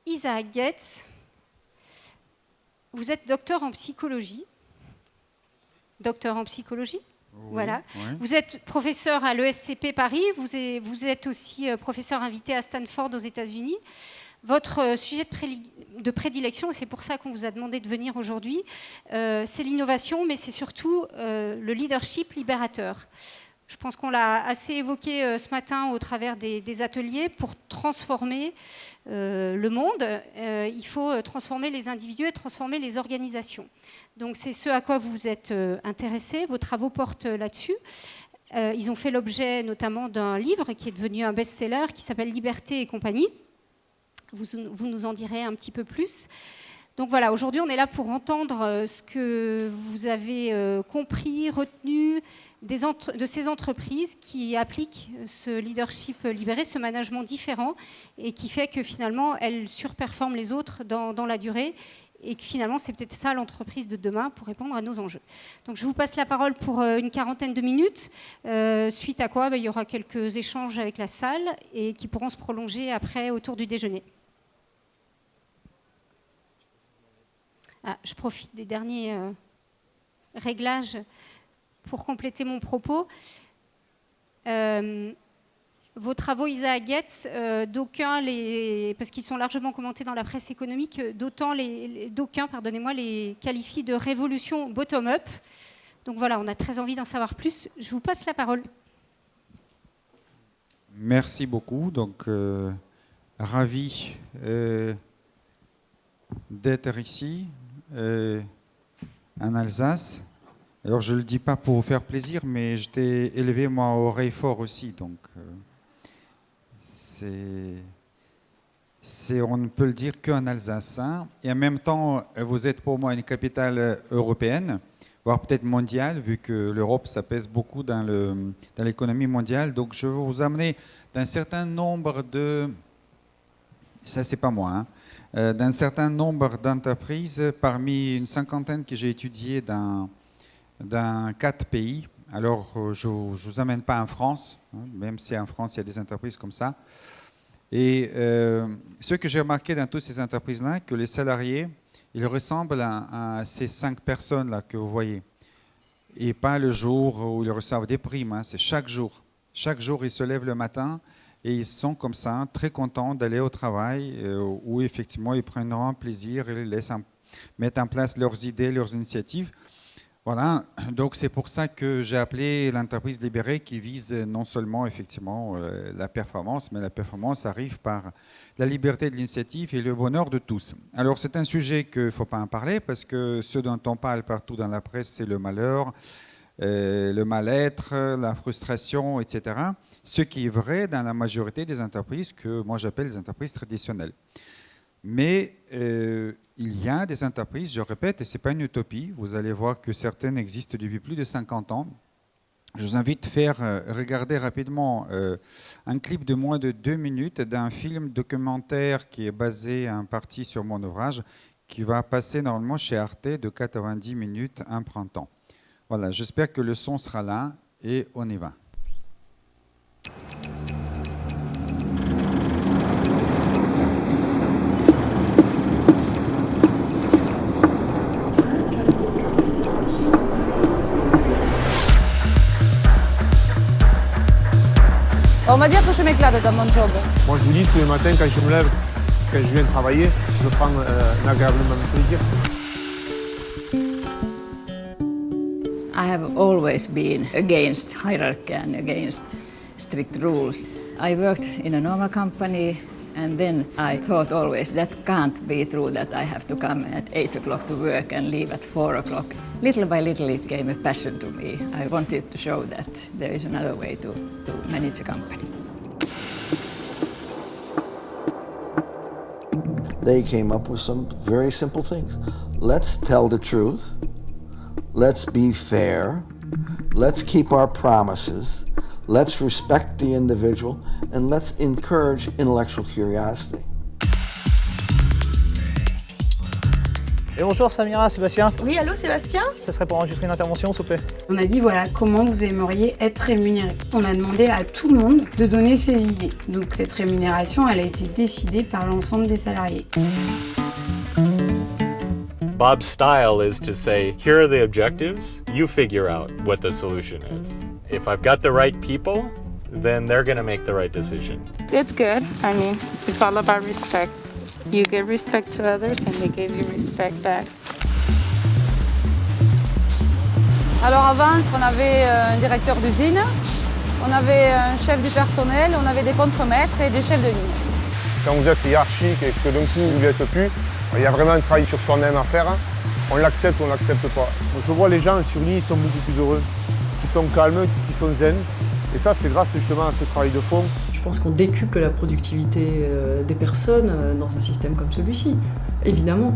Isaac Getz, vous êtes docteur en psychologie. Docteur en psychologie, oui, voilà. Oui. Vous êtes professeur à l'ESCP Paris, vous êtes aussi professeur invité à Stanford aux États-Unis. Votre sujet de prédilection, et c'est pour ça qu'on vous a demandé de venir aujourd'hui, c'est l'innovation, mais c'est surtout le leadership libérateur. Je pense qu'on l'a assez évoqué ce matin au travers des ateliers. Pour transformer le monde, il faut transformer les individus et transformer les organisations. Donc c'est ce à quoi vous vous êtes intéressés. Vos travaux portent là-dessus. Ils ont fait l'objet notamment d'un livre qui est devenu un best-seller qui s'appelle Liberté et compagnie. Vous nous en direz un petit peu plus. Donc voilà, aujourd'hui on est là pour entendre ce que vous avez compris, retenu de ces entreprises qui appliquent ce leadership libéré, ce management différent, et qui fait que finalement elles surperforment les autres dans la durée, et que finalement c'est peut-être ça l'entreprise de demain pour répondre à nos enjeux. Donc je vous passe la parole pour une quarantaine de minutes, suite à quoi il y aura quelques échanges avec la salle et qui pourront se prolonger après autour du déjeuner. Je profite des derniers réglages pour compléter mon propos. Vos travaux, Isaac Getz, d'aucuns, parce qu'ils sont largement commentés dans la presse économique, d'aucuns les qualifient de révolution bottom-up. Donc voilà, on a très envie d'en savoir plus. Je vous passe la parole. Merci beaucoup. Donc, ravi d'être ici. En Alsace. Alors je ne le dis pas pour vous faire plaisir, mais j'étais élevé moi au Réfort aussi, donc on ne peut le dire qu'en Alsace. Hein. Et en même temps, vous êtes pour moi une capitale européenne, voire peut-être mondiale, vu que l'Europe, ça pèse beaucoup dans l'économie mondiale. Donc je veux vous amener d'un certain nombre de... Ça, c'est pas moi, hein. D'un certain nombre d'entreprises, parmi une cinquantaine que j'ai étudiées dans 4 pays. Alors, je ne vous amène pas en France, hein, même si en France, il y a des entreprises comme ça. Et ce que j'ai remarqué dans toutes ces entreprises-là, que les salariés, ils ressemblent à ces 5 personnes-là que vous voyez. Et pas le jour où ils reçoivent des primes, hein, c'est chaque jour. Chaque jour, ils se lèvent le matin. Et ils sont comme ça, très contents d'aller au travail, où effectivement ils prennent grand plaisir et laissent mettre en place leurs idées, leurs initiatives. Voilà, donc c'est pour ça que j'ai appelé l'entreprise libérée qui vise non seulement effectivement la performance, mais la performance arrive par la liberté de l'initiative et le bonheur de tous. Alors c'est un sujet qu'il ne faut pas en parler parce que ce dont on parle partout dans la presse, c'est le malheur, le mal-être, la frustration, etc. Ce qui est vrai dans la majorité des entreprises que moi j'appelle les entreprises traditionnelles. Mais il y a des entreprises, je répète, et ce n'est pas une utopie, vous allez voir que certaines existent depuis plus de 50 ans. Je vous invite à regarder rapidement un clip de moins de 2 minutes d'un film documentaire qui est basé en partie sur mon ouvrage, qui va passer normalement chez Arte de 90 minutes un printemps. Voilà, j'espère que le son sera là et on y va. On va dire que je m'éclate dans mon job. Moi, je vous dis, tous les matins, quand je me lève, quand je viens travailler, je prends un agréablement plaisir. I have always been against hierarchy and against strict rules. I worked in a normal company and then I thought always that can't be true that I have to come at 8 o'clock to work and leave at 4 o'clock. Little by little it became a passion to me. I wanted to show that there is another way to manage a company. They came up with some very simple things. Let's tell the truth. Let's be fair. Let's keep our promises. Let's respect the individual. And let's encourage intellectual curiosity. Et bonjour Samira, Sébastien. Oui, allô Sébastien? Ça serait pour enregistrer une intervention, s'il vous plaît. On a dit voilà, comment vous aimeriez être rémunéré. On a demandé à tout le monde de donner ses idées. Donc cette rémunération, elle a été décidée par l'ensemble des salariés. Bob's style is to say, here are the objectives, you figure out what the solution is. If I've got the right people, then they're going to make the right decision. It's good. I mean, it's all about respect. You give respect to others and they give you respect back. Alors avant, on avait un directeur d'usine, on avait un chef du personnel, on avait des contremaîtres et des chefs de ligne. Quand vous êtes hiérarchique et que d'un coup vous ne l'êtes plus, il y a vraiment un travail sur soi-même à faire. On l'accepte ou on ne l'accepte pas. Je vois les gens sur l'île, ils sont beaucoup plus heureux, qui sont calmes, qui sont zen. Et ça, c'est grâce justement à ce travail de fond. Je pense qu'on décuple la productivité des personnes dans un système comme celui-ci, évidemment.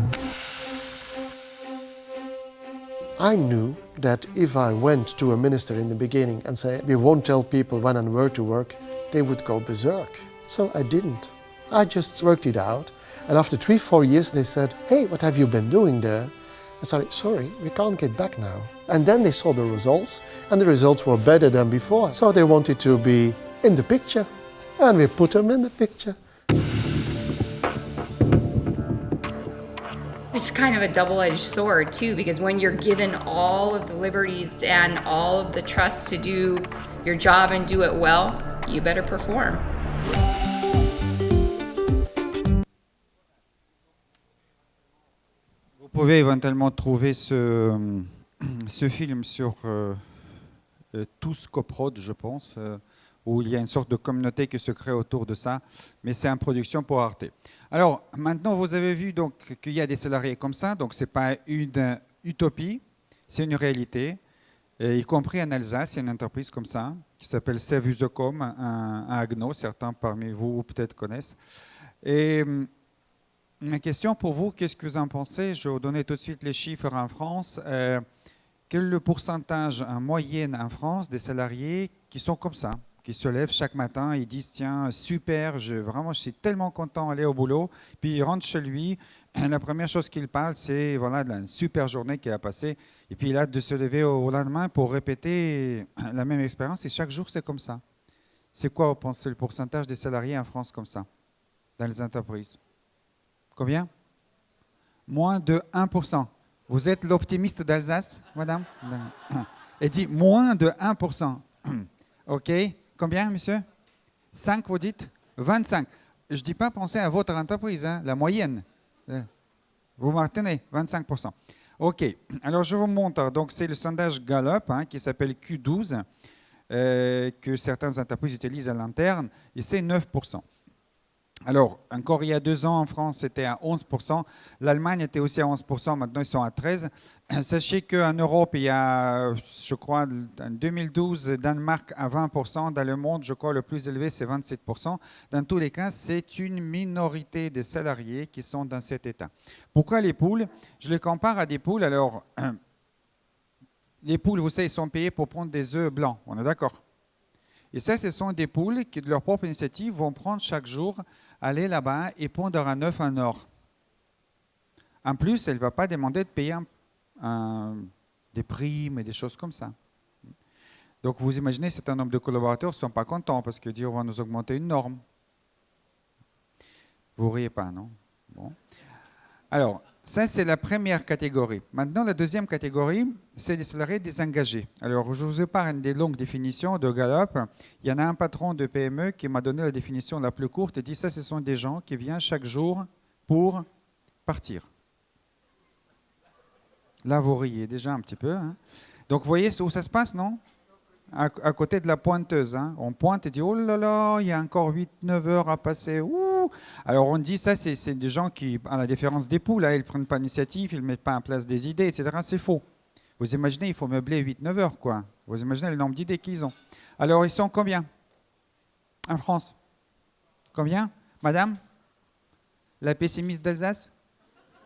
I knew that if I went to a minister in the beginning and say, we won't tell people when and where to work, they would go berserk. So I didn't. I just worked it out. And after 3-4 years, they said, hey, what have you been doing there? I said, sorry, we can't get back now. And then they saw the results, and the results were better than before. So they wanted to be in the picture, and we put them in the picture. It's kind of a double-edged sword, too, because when you're given all of the liberties and all of the trust to do your job and do it well, you better perform. Vous pouvez éventuellement trouver ce film sur Tous Coprod, je pense, où il y a une sorte de communauté qui se crée autour de ça, mais c'est en production pour Arte. Alors, maintenant, vous avez vu donc qu'il y a des salariés comme ça, donc ce n'est pas une utopie, c'est une réalité, y compris en Alsace, il y a une entreprise comme ça, qui s'appelle Sevusecom, à Haguenau, certains parmi vous peut-être connaissent. Et une question pour vous, qu'est-ce que vous en pensez? Je vais vous donner tout de suite les chiffres en France. Quel est le pourcentage en moyenne en France des salariés qui sont comme ça, qui se lèvent chaque matin et disent tiens, super, je suis tellement content d'aller au boulot, puis il rentre chez lui, la première chose qu'il parle, c'est voilà, de la super journée qu'il a passée, et puis il a de se lever au lendemain pour répéter la même expérience, et chaque jour c'est comme ça. C'est quoi, vous pensez, le pourcentage des salariés en France comme ça, dans les entreprises? Combien? Moins de 1%. Vous êtes l'optimiste d'Alsace, madame? Elle dit moins de 1%. OK. Combien, monsieur? 5, vous dites? 25. Je ne dis pas penser à votre entreprise, hein, la moyenne. Vous m'en retenez, 25%. OK. Alors, je vous montre. Donc, c'est le sondage Gallup hein, qui s'appelle Q12, que certaines entreprises utilisent à l'interne, et c'est 9%. Alors, encore il y a 2 ans, en France, c'était à 11%. L'Allemagne était aussi à 11%. Maintenant, ils sont à 13%. Sachez qu'en Europe, il y a, je crois, en 2012, Danemark à 20%. Dans le monde, je crois, le plus élevé, c'est 27%. Dans tous les cas, c'est une minorité des salariés qui sont dans cet état. Pourquoi les poules? Je les compare à des poules. Alors, les poules, vous savez, sont payées pour prendre des œufs blancs. On est d'accord? Et ça, ce sont des poules qui, de leur propre initiative, vont prendre chaque jour, aller là-bas et pondre un œuf en or. En plus, elle ne va pas demander de payer des primes et des choses comme ça. Donc, vous imaginez, c'est un nombre de collaborateurs qui ne sont pas contents parce qu'ils disent on va nous augmenter une norme. Vous ne riez pas, non? Bon. Alors, ça, c'est la première catégorie. Maintenant, la deuxième catégorie, c'est les salariés désengagés. Alors, je vous épargne des longues définitions de Gallup. Il y en a un patron de PME qui m'a donné la définition la plus courte et dit ça, ce sont des gens qui viennent chaque jour pour partir. Là, vous riez déjà un petit peu. Hein. Donc, vous voyez où ça se passe, non? À côté de la pointeuse. Hein. On pointe et dit oh là là, il y a encore 8-9 heures à passer. Ouh. Alors on dit ça, c'est des gens qui, à la différence des poules, là, ils ne prennent pas l'initiative, ils ne mettent pas en place des idées, etc. C'est faux. Vous imaginez, il faut meubler 8-9 heures, quoi. Vous imaginez le nombre d'idées qu'ils ont. Alors ils sont combien en France? Combien, madame? La pessimiste d'Alsace?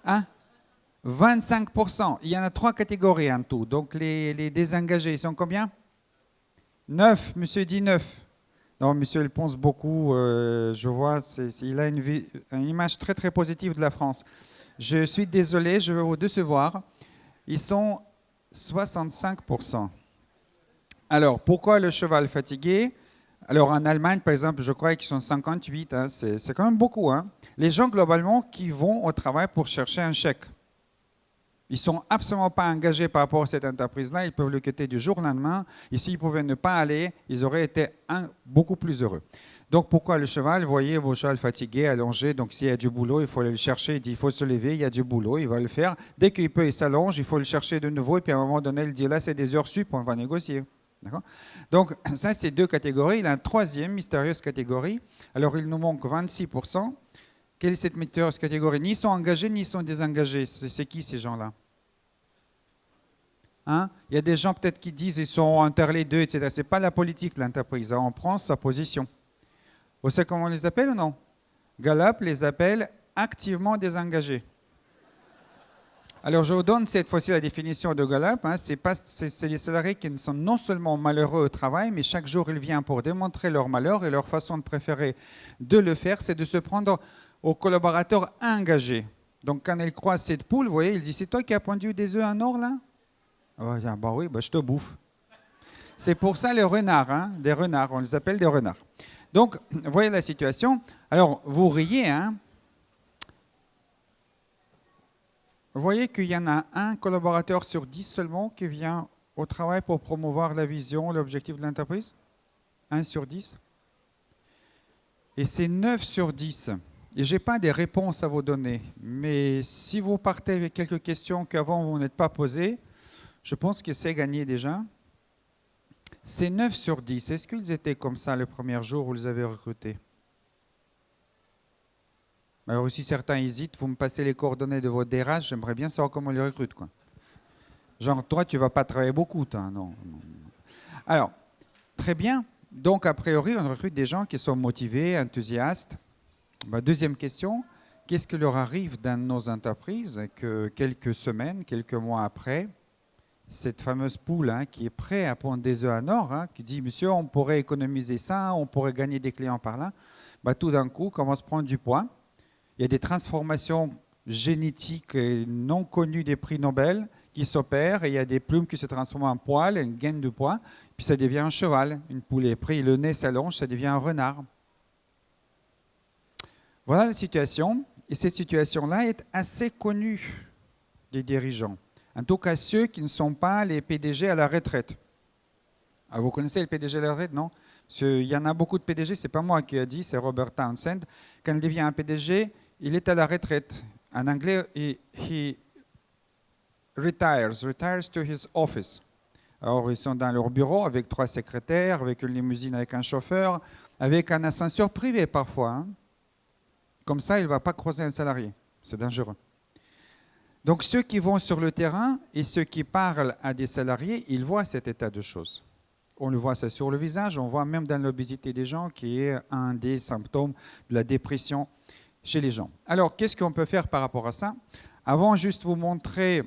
Hein? 25%. Il y en a 3 catégories en tout. Donc les désengagés, ils sont combien? 9, monsieur dit 9. Non, monsieur, il pense beaucoup, je vois, il a une image très très positive de la France. Je suis désolé, je vais vous décevoir. Ils sont 65%. Alors, pourquoi le cheval fatigué? Alors, en Allemagne, par exemple, je crois qu'ils sont 58. Hein, c'est quand même beaucoup. Hein. Les gens, globalement, qui vont au travail pour chercher un chèque. Ils ne sont absolument pas engagés par rapport à cette entreprise-là. Ils peuvent le quitter du jour au lendemain. Et s'ils pouvaient ne pas aller, ils auraient été beaucoup plus heureux. Donc, pourquoi le cheval? Vous voyez vos chevaux fatigués, allongés. Donc, s'il y a du boulot, il faut aller le chercher. Il dit, il faut se lever, il y a du boulot, il va le faire. Dès qu'il peut, il s'allonge, il faut le chercher de nouveau. Et puis, à un moment donné, il dit, là, c'est des heures sup, on va négocier. D'accord? Donc, ça, c'est deux catégories. Il y a une troisième mystérieuse catégorie. Alors, il nous manque 26%. Quelle est cette mystérieuse catégorie? Ni sont engagés, ni sont désengagés. C'est qui ces gens-là? Hein? Il y a des gens peut-être qui disent qu'ils sont entre les deux, etc. Ce n'est pas la politique, l'entreprise. On prend sa position. Vous savez comment on les appelle ou non? Gallup les appelle activement désengagés. Alors, je vous donne cette fois-ci la définition de Gallup. Hein. C'est les salariés qui sont non seulement malheureux au travail, mais chaque jour, ils viennent pour démontrer leur malheur et leur façon de préférer de le faire, c'est de se prendre aux collaborateurs engagés. Donc, quand ils croisent cette poule, vous voyez, il dit, c'est toi qui as pondu des œufs en or, là? Oh, bah oui, bah, je te bouffe. C'est pour ça les renards, hein, des renards, on les appelle des renards. Donc, vous voyez la situation. Alors, vous riez, hein? Vous voyez qu'il y en a un collaborateur sur 10 seulement qui vient au travail pour promouvoir la vision, l'objectif de l'entreprise? 1 sur 10. Et c'est 9 sur 10. Et je n'ai pas des réponses à vous donner. Mais si vous partez avec quelques questions qu'avant vous n'êtes pas posées, je pense que c'est gagné déjà. C'est 9 sur 10. Est-ce qu'ils étaient comme ça le premier jour où vous les avez recrutés? Alors si certains hésitent, vous me passez les coordonnées de votre DRH, j'aimerais bien savoir comment ils les recrutent, quoi. Genre, toi, tu ne vas pas travailler beaucoup, toi. Non. Alors, très bien. Donc, a priori, on recrute des gens qui sont motivés, enthousiastes. Deuxième question, qu'est-ce qui leur arrive dans nos entreprises que quelques semaines, quelques mois après, cette fameuse poule hein, qui est prête à pondre des œufs en or, hein, qui dit, monsieur, on pourrait économiser ça, on pourrait gagner des clients par là, tout d'un coup, commence à prendre du poids. Il y a des transformations génétiques non connues des prix Nobel qui s'opèrent, et il y a des plumes qui se transforment en poils, une gaine de poids, puis ça devient un cheval. Une poule est prise, le nez s'allonge, ça devient un renard. Voilà la situation, et cette situation-là est assez connue des dirigeants. En tout cas, ceux qui ne sont pas les PDG à la retraite. Alors, vous connaissez les PDG à la retraite, non? Il y en a beaucoup de PDG, ce n'est pas moi qui ai dit, c'est Robert Townsend. Quand il devient un PDG, il est à la retraite. En anglais, he retires to his office. Alors, ils sont dans leur bureau avec 3 secrétaires, avec une limousine avec un chauffeur, avec un ascenseur privé parfois. Hein. Comme ça, il ne va pas croiser un salarié. C'est dangereux. Donc, ceux qui vont sur le terrain et ceux qui parlent à des salariés, ils voient cet état de choses. On le voit ça sur le visage, on voit même dans l'obésité des gens qui est un des symptômes de la dépression chez les gens. Alors, qu'est-ce qu'on peut faire par rapport à ça? Avant, juste vous montrer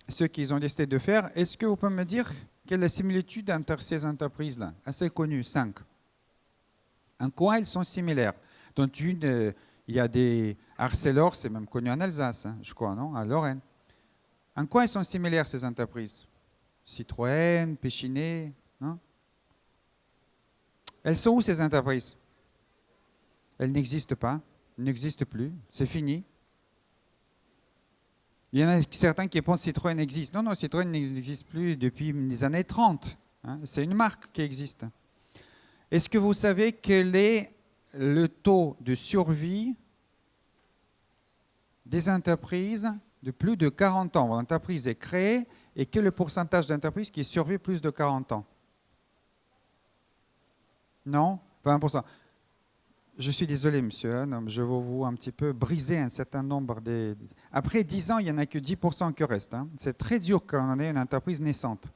ce qu'ils ont décidé de faire, est-ce que vous pouvez me dire quelle est la similitude entre ces entreprises-là? Assez connues, 5. En quoi elles sont similaires? Dont une, il y a des Arcelor, c'est même connu en Alsace, hein, je crois, non? À Lorraine. En quoi elles sont similaires, ces entreprises? Citroën, Péchinet, non? Elles sont où, ces entreprises? Elles n'existent pas, n'existent plus, c'est fini. Il y en a certains qui pensent que Citroën existe. Non, Citroën n'existe plus depuis les années 30. Hein, c'est une marque qui existe. Est-ce que vous savez quel est le taux de survie des entreprises de plus de 40 ans? L'entreprise est créée et quel est le pourcentage d'entreprises qui survivent plus de 40 ans? Non, 20%. Je suis désolé, monsieur, je vais vous un petit peu briser un certain nombre des... Après 10 ans, il n'y en a que 10% qui restent. Hein. C'est très dur quand on est une entreprise naissante.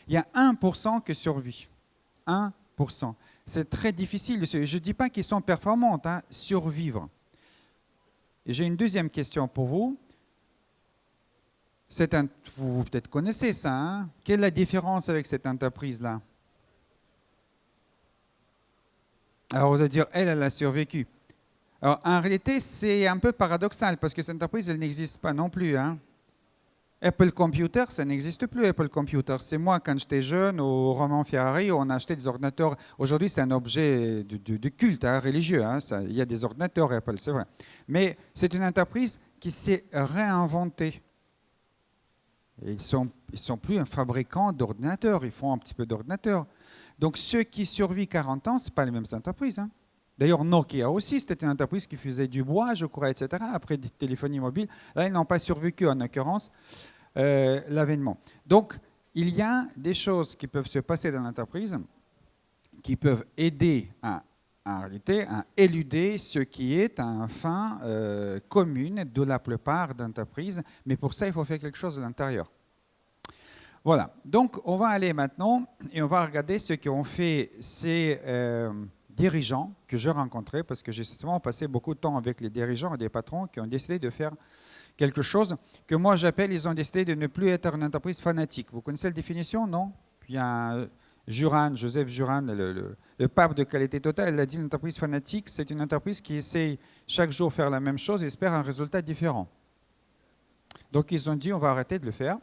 Il y a 1% qui survit. 1%. C'est très difficile. Je ne dis pas qu'ils sont performants, hein, survivre. Et j'ai une deuxième question pour vous. Vous peut-être connaissez ça. Hein. Quelle est la différence avec cette entreprise-là? Alors, vous allez dire, elle a survécu. Alors, en réalité, c'est un peu paradoxal parce que cette entreprise, elle n'existe pas non plus. Hein. Apple Computer, ça n'existe plus, Apple Computer. C'est moi, quand j'étais jeune, au Roman Ferrari, on achetait des ordinateurs. Aujourd'hui, c'est un objet de culte religieux. Hein. Il y a des ordinateurs Apple, c'est vrai. Mais c'est une entreprise qui s'est réinventée. Et ils sont plus un fabricant d'ordinateurs, ils font un petit peu d'ordinateurs. Donc ceux qui survivent 40 ans, ce pas les mêmes entreprises. Hein. D'ailleurs, Nokia aussi, c'était une entreprise qui faisait du bois, je crois, etc. Après des téléphonie mobile. Là, ils n'ont pas survécu, en l'occurrence, l'avènement. Donc, il y a des choses qui peuvent se passer dans l'entreprise qui peuvent aider en réalité, à éluder ce qui est un fin commune de la plupart d'entreprises. Mais pour ça, il faut faire quelque chose de l'intérieur. Voilà. Donc, on va aller maintenant et on va regarder ce qu'ont fait ces dirigeants que j'ai rencontrés, parce que j'ai justement passé beaucoup de temps avec les dirigeants et des patrons qui ont décidé de faire quelque chose que moi j'appelle, ils ont décidé de ne plus être une entreprise fanatique. Vous connaissez la définition, non? Il y a Joseph Juran, le pape de qualité totale, il a dit une entreprise fanatique, c'est une entreprise qui essaye chaque jour de faire la même chose et espère un résultat différent. Donc ils ont dit on va arrêter de le faire.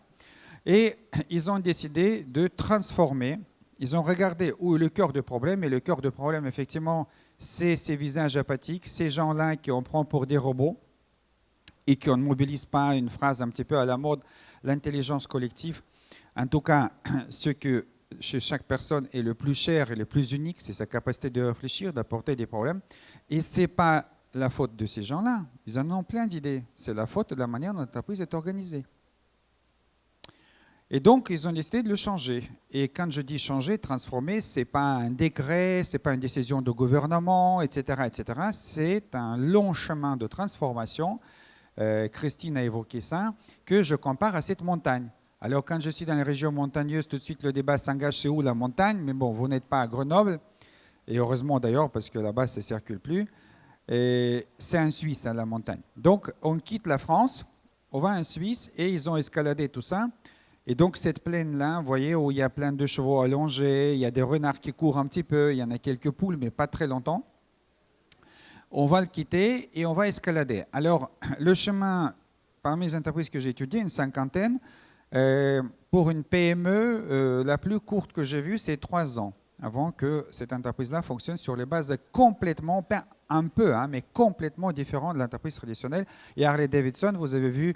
Et ils ont décidé de transformer, ils ont regardé où est le cœur du problème, et le cœur du problème, effectivement, c'est ces visages apathiques, ces gens-là qui on prend pour des robots et qui on ne mobilise pas, une phrase un petit peu à la mode, l'intelligence collective. En tout cas, ce que chez chaque personne est le plus cher et le plus unique, c'est sa capacité de réfléchir, d'apporter des problèmes. Et ce n'est pas la faute de ces gens-là, ils en ont plein d'idées, c'est la faute de la manière dont l'entreprise est organisée. Et donc, ils ont décidé de le changer. Et quand je dis changer, transformer, ce n'est pas un décret, ce n'est pas une décision de gouvernement, etc. etc. C'est un long chemin de transformation. Christine a évoqué ça, que je compare à cette montagne. Alors, quand je suis dans les régions montagneuses, tout de suite, le débat s'engage, c'est où la montagne? Mais bon, vous n'êtes pas à Grenoble, et heureusement d'ailleurs, parce que là-bas, ça ne circule plus. C'est en Suisse, la montagne. Donc, on quitte la France, on va en Suisse, et ils ont escaladé tout ça. Et donc, cette plaine-là, vous voyez, où il y a plein de chevaux allongés, il y a des renards qui courent un petit peu, il y en a quelques poules, mais pas très longtemps. On va le quitter et on va escalader. Alors, le chemin, parmi les entreprises que j'ai étudiées, une cinquantaine, pour une PME, la plus courte que j'ai vue, c'est 3 ans, avant que cette entreprise-là fonctionne sur les bases complètement, pas un peu, mais complètement différentes de l'entreprise traditionnelle. Et Harley Davidson, vous avez vu,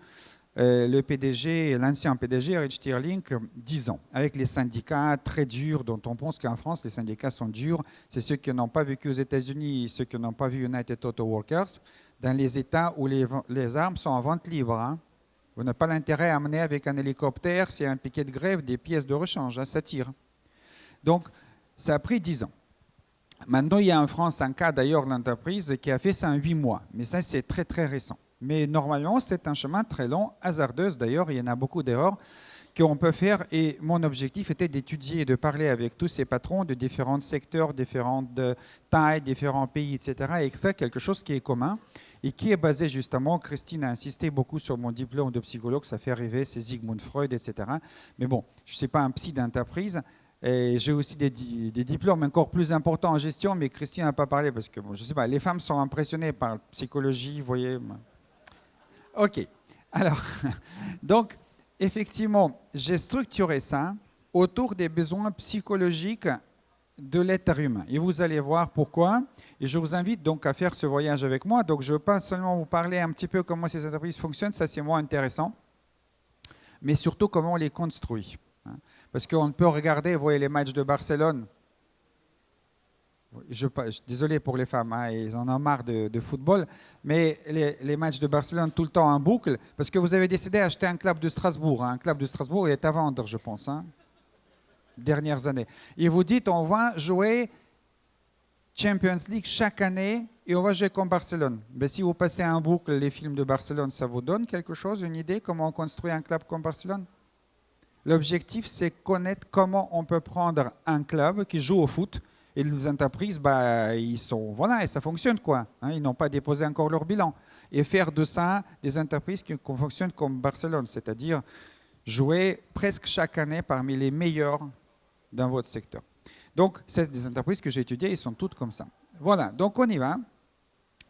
le PDG, l'ancien PDG, Rich Stirling, 10 ans, avec les syndicats très durs, dont on pense qu'en France, les syndicats sont durs. C'est ceux qui n'ont pas vécu aux États-Unis, ceux qui n'ont pas vu United Auto Workers, dans les États où les armes sont en vente libre. Hein. Vous n'avez pas l'intérêt à amener avec un hélicoptère, s'il y a un piquet de grève, des pièces de rechange, hein, ça tire. Donc, ça a pris 10 ans. Maintenant, il y a en France un cas d'ailleurs d'entreprise qui a fait ça en 8 mois, mais ça, c'est très, très récent. Mais normalement, c'est un chemin très long, hasardeux d'ailleurs, il y en a beaucoup d'erreurs qu'on peut faire. Et mon objectif était d'étudier et de parler avec tous ces patrons de différents secteurs, différentes tailles, différents pays, etc. et extraire quelque chose qui est commun et qui est basé justement, Christine a insisté beaucoup sur mon diplôme de psychologue, ça fait rêver, c'est Sigmund Freud, etc. Mais bon, je ne suis pas un psy d'entreprise. J'ai aussi des diplômes encore plus importants en gestion, mais Christine n'a pas parlé parce que, bon, je ne sais pas, les femmes sont impressionnées par la psychologie, vous voyez. Ok, alors, donc, effectivement, j'ai structuré ça autour des besoins psychologiques de l'être humain. Et vous allez voir pourquoi. Et je vous invite donc à faire ce voyage avec moi. Donc, je ne veux pas seulement vous parler un petit peu comment ces entreprises fonctionnent, ça c'est moins intéressant, mais surtout comment on les construit. Parce qu'on peut regarder, vous voyez les matchs de Barcelone. Désolé pour les femmes, hein, ils en ont marre de football, mais les matchs de Barcelone tout le temps en boucle, parce que vous avez décidé d'acheter un club de Strasbourg. Hein. Un club de Strasbourg est à vendre, je pense, hein, dernières années. Et vous dites, on va jouer Champions League chaque année et on va jouer comme Barcelone. Ben, si vous passez en boucle les films de Barcelone, ça vous donne quelque chose, une idée, comment on construit un club comme Barcelone? L'objectif, c'est connaître comment on peut prendre un club qui joue au foot. Et les entreprises, ils sont, voilà, et ça fonctionne quoi. Hein, ils n'ont pas déposé encore leur bilan. Et faire de ça des entreprises qui fonctionnent comme Barcelone, c'est-à-dire jouer presque chaque année parmi les meilleurs dans votre secteur. Donc, c'est des entreprises que j'ai étudiées, elles sont toutes comme ça. Voilà, donc on y va.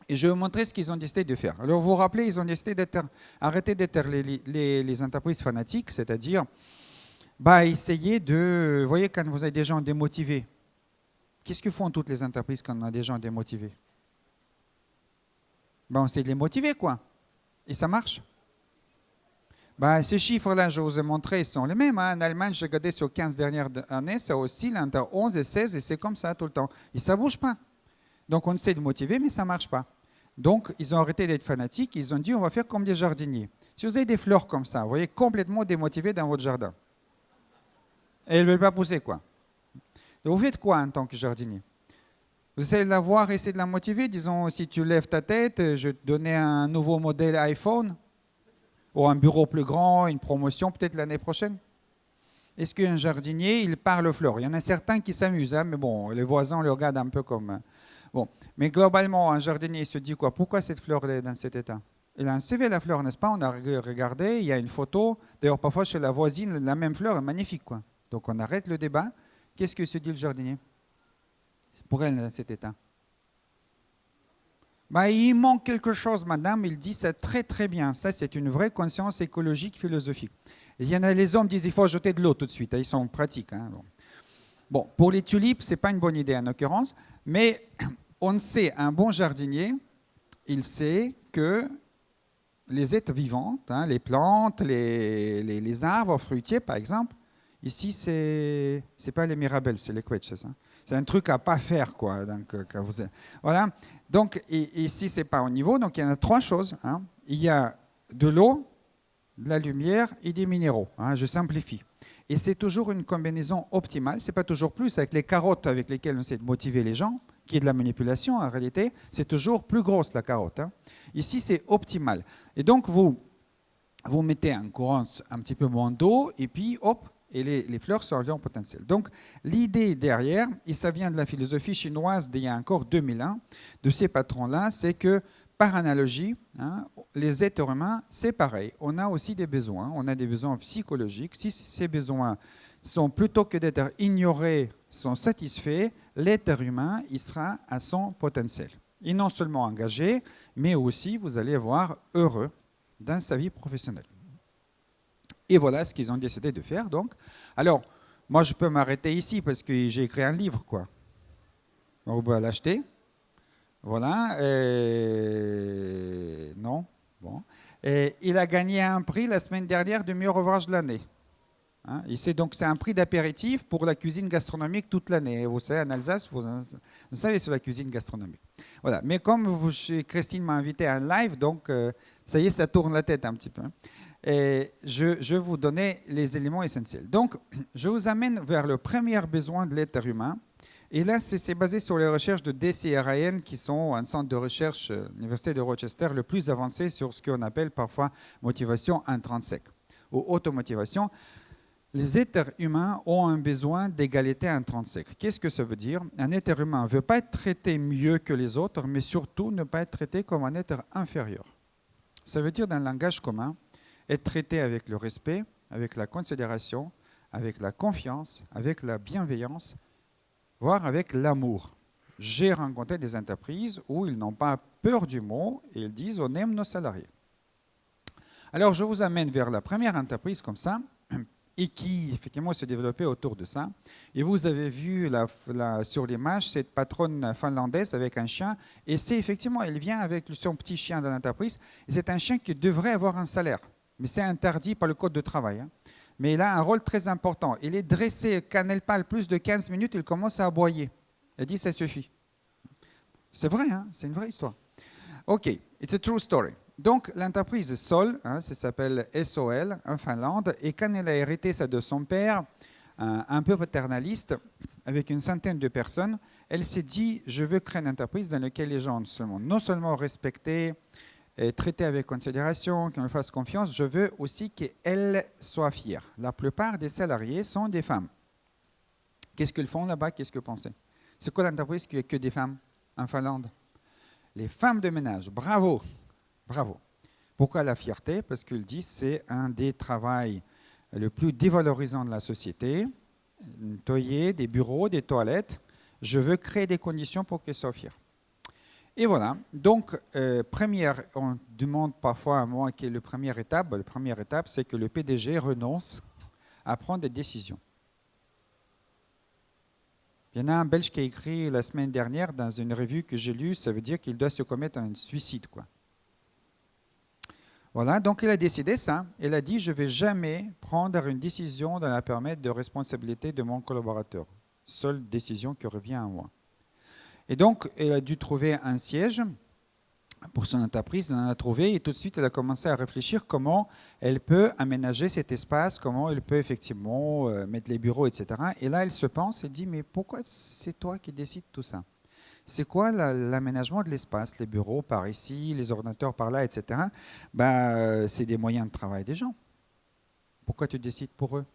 Et je vais vous montrer ce qu'ils ont décidé de faire. Alors, vous vous rappelez, ils ont décidé d'arrêter d'être les entreprises fanatiques, c'est-à-dire essayer de... Vous voyez, quand vous avez des gens démotivés, qu'est-ce que font toutes les entreprises quand on a des gens démotivés? On essaie de les motiver, quoi. Et ça marche. Ces chiffres-là, je vous ai montrés, ils sont les mêmes. En Allemagne, j'ai regardé sur 15 dernières années, ça oscille entre 11 et 16, et c'est comme ça tout le temps. Et ça ne bouge pas. Donc, on essaie de motiver, mais ça ne marche pas. Donc, ils ont arrêté d'être fanatiques. Ils ont dit, on va faire comme des jardiniers. Si vous avez des fleurs comme ça, vous voyez, complètement démotivées dans votre jardin. Et elles ne veulent pas pousser, quoi. Donc, vous faites quoi en tant que jardinier? Vous essayez de la voir, essayer de la motiver. Disons, si tu lèves ta tête, je vais te donner un nouveau modèle iPhone, ou un bureau plus grand, une promotion peut-être l'année prochaine. Est-ce qu'un jardinier, il parle aux fleurs? Il y en a certains qui s'amusent, hein, mais bon, les voisins le regardent un peu comme... Bon. Mais globalement, un jardinier se dit quoi? Pourquoi cette fleur est dans cet état? Il a un CV, la fleur, n'est-ce pas? On a regardé, il y a une photo. D'ailleurs, parfois, chez la voisine, la même fleur est magnifique, quoi. Donc, on arrête le débat. Qu'est-ce que se dit le jardinier? Pourquoi elle est dans cet état? Il manque quelque chose, madame. Il dit ça très, très bien. Ça, c'est une vraie conscience écologique, philosophique. Et il y en a, les hommes disent il faut jeter de l'eau tout de suite. Ils sont pratiques. Hein. Bon, pour les tulipes, ce n'est pas une bonne idée en l'occurrence, mais on sait, un bon jardinier, il sait que les êtres vivants, hein, les plantes, les arbres fruitiers par exemple, ici c'est pas les mirabelles, c'est les quetches. Hein. C'est un truc à ne pas faire, quoi. Donc, voilà. Donc ici, ce n'est pas au niveau. Donc il y en a 3 choses. Hein. Il y a de l'eau, de la lumière et des minéraux. Hein. Je simplifie. Et c'est toujours une combinaison optimale. Ce n'est pas toujours plus. Avec les carottes avec lesquelles on essaie de motiver les gens, qui est de la manipulation en réalité, c'est toujours plus grosse la carotte. Hein. Ici, c'est optimal. Et donc, vous mettez un courant un petit peu moins d'eau et puis, hop, et les fleurs sont en potentiel. Donc, l'idée derrière, et ça vient de la philosophie chinoise d'il y a encore 2000 ans, de ces patrons-là, c'est que, par analogie, hein, les êtres humains, c'est pareil. On a aussi des besoins. On a des besoins psychologiques. Si ces besoins sont, plutôt que d'être ignorés, sont satisfaits, l'être humain, il sera à son potentiel. Et non seulement engagé, mais aussi, vous allez voir, heureux dans sa vie professionnelle. Et voilà ce qu'ils ont décidé de faire. Donc, alors, moi, je peux m'arrêter ici parce que j'ai écrit un livre, quoi. On peut l'acheter. Voilà. Non. Bon. Et il a gagné un prix la semaine dernière du meilleur ouvrage de l'année. Hein? Donc, c'est un prix d'apéritif pour la cuisine gastronomique toute l'année. Vous savez, en Alsace, vous savez sur la cuisine gastronomique. Voilà. Mais comme Christine m'a invité à un live, donc, ça y est, ça tourne la tête un petit peu. Et je vais vous donner les éléments essentiels. Donc, je vous amène vers le premier besoin de l'être humain. Et là, c'est basé sur les recherches de DCRIN, qui sont un centre de recherche à l'Université de Rochester, le plus avancé sur ce qu'on appelle parfois motivation intrinsèque ou automotivation. Les êtres humains ont un besoin d'égalité intrinsèque. Qu'est-ce que ça veut dire? Un être humain ne veut pas être traité mieux que les autres, mais surtout ne pas être traité comme un être inférieur. Ça veut dire, dans le langage commun, être traité avec le respect, avec la considération, avec la confiance, avec la bienveillance, voire avec l'amour. J'ai rencontré des entreprises où ils n'ont pas peur du mot et ils disent « on aime nos salariés ». Alors, je vous amène vers la première entreprise comme ça et qui, effectivement, se développait autour de ça. Et vous avez vu sur l'image cette patronne finlandaise avec un chien. Et c'est effectivement, elle vient avec son petit chien dans l'entreprise. Et c'est un chien qui devrait avoir un salaire. Mais c'est interdit par le code de travail. Hein. Mais il a un rôle très important. Il est dressé, quand elle parle plus de 15 minutes, il commence à aboyer. Elle dit, ça suffit. C'est vrai, hein? C'est une vraie histoire. OK, it's a true story. Donc, l'entreprise Sol, hein, ça s'appelle SOL en Finlande, et quand elle a hérité ça de son père, un peu paternaliste, avec une centaine de personnes, elle s'est dit, je veux créer une entreprise dans laquelle les gens sont non seulement respectés, et traiter avec considération, qu'on lui fasse confiance, je veux aussi qu'elle soit fière. La plupart des salariés sont des femmes. Qu'est-ce qu'ils font là-bas? Qu'est-ce que vous pensez? C'est quoi l'entreprise qui n'a que des femmes en Finlande? Les femmes de ménage. Bravo! Bravo. Pourquoi la fierté? Parce qu'ils disent que c'est un des travails le plus dévalorisant de la société. Nettoyer des bureaux, des toilettes. Je veux créer des conditions pour qu'elles soient fières. Et voilà. Donc, on demande parfois à moi quelle est la première étape. La première étape, c'est que le PDG renonce à prendre des décisions. Il y en a un Belge qui a écrit la semaine dernière dans une revue que j'ai lue, ça veut dire qu'il doit se commettre un suicide, quoi. Voilà, donc il a décidé ça. Il a dit, je ne vais jamais prendre une décision dans la permettre de responsabilité de mon collaborateur. Seule décision qui revient à moi. Et donc, il a dû trouver un siège pour son entreprise. Il en a trouvé et tout de suite, elle a commencé à réfléchir comment elle peut aménager cet espace, comment elle peut effectivement mettre les bureaux, etc. Et là, elle se pense et dit, mais pourquoi c'est toi qui décides tout ça? C'est quoi l'aménagement de l'espace? Les bureaux par ici, les ordinateurs par là, etc. C'est des moyens de travail des gens. Pourquoi tu décides pour eux?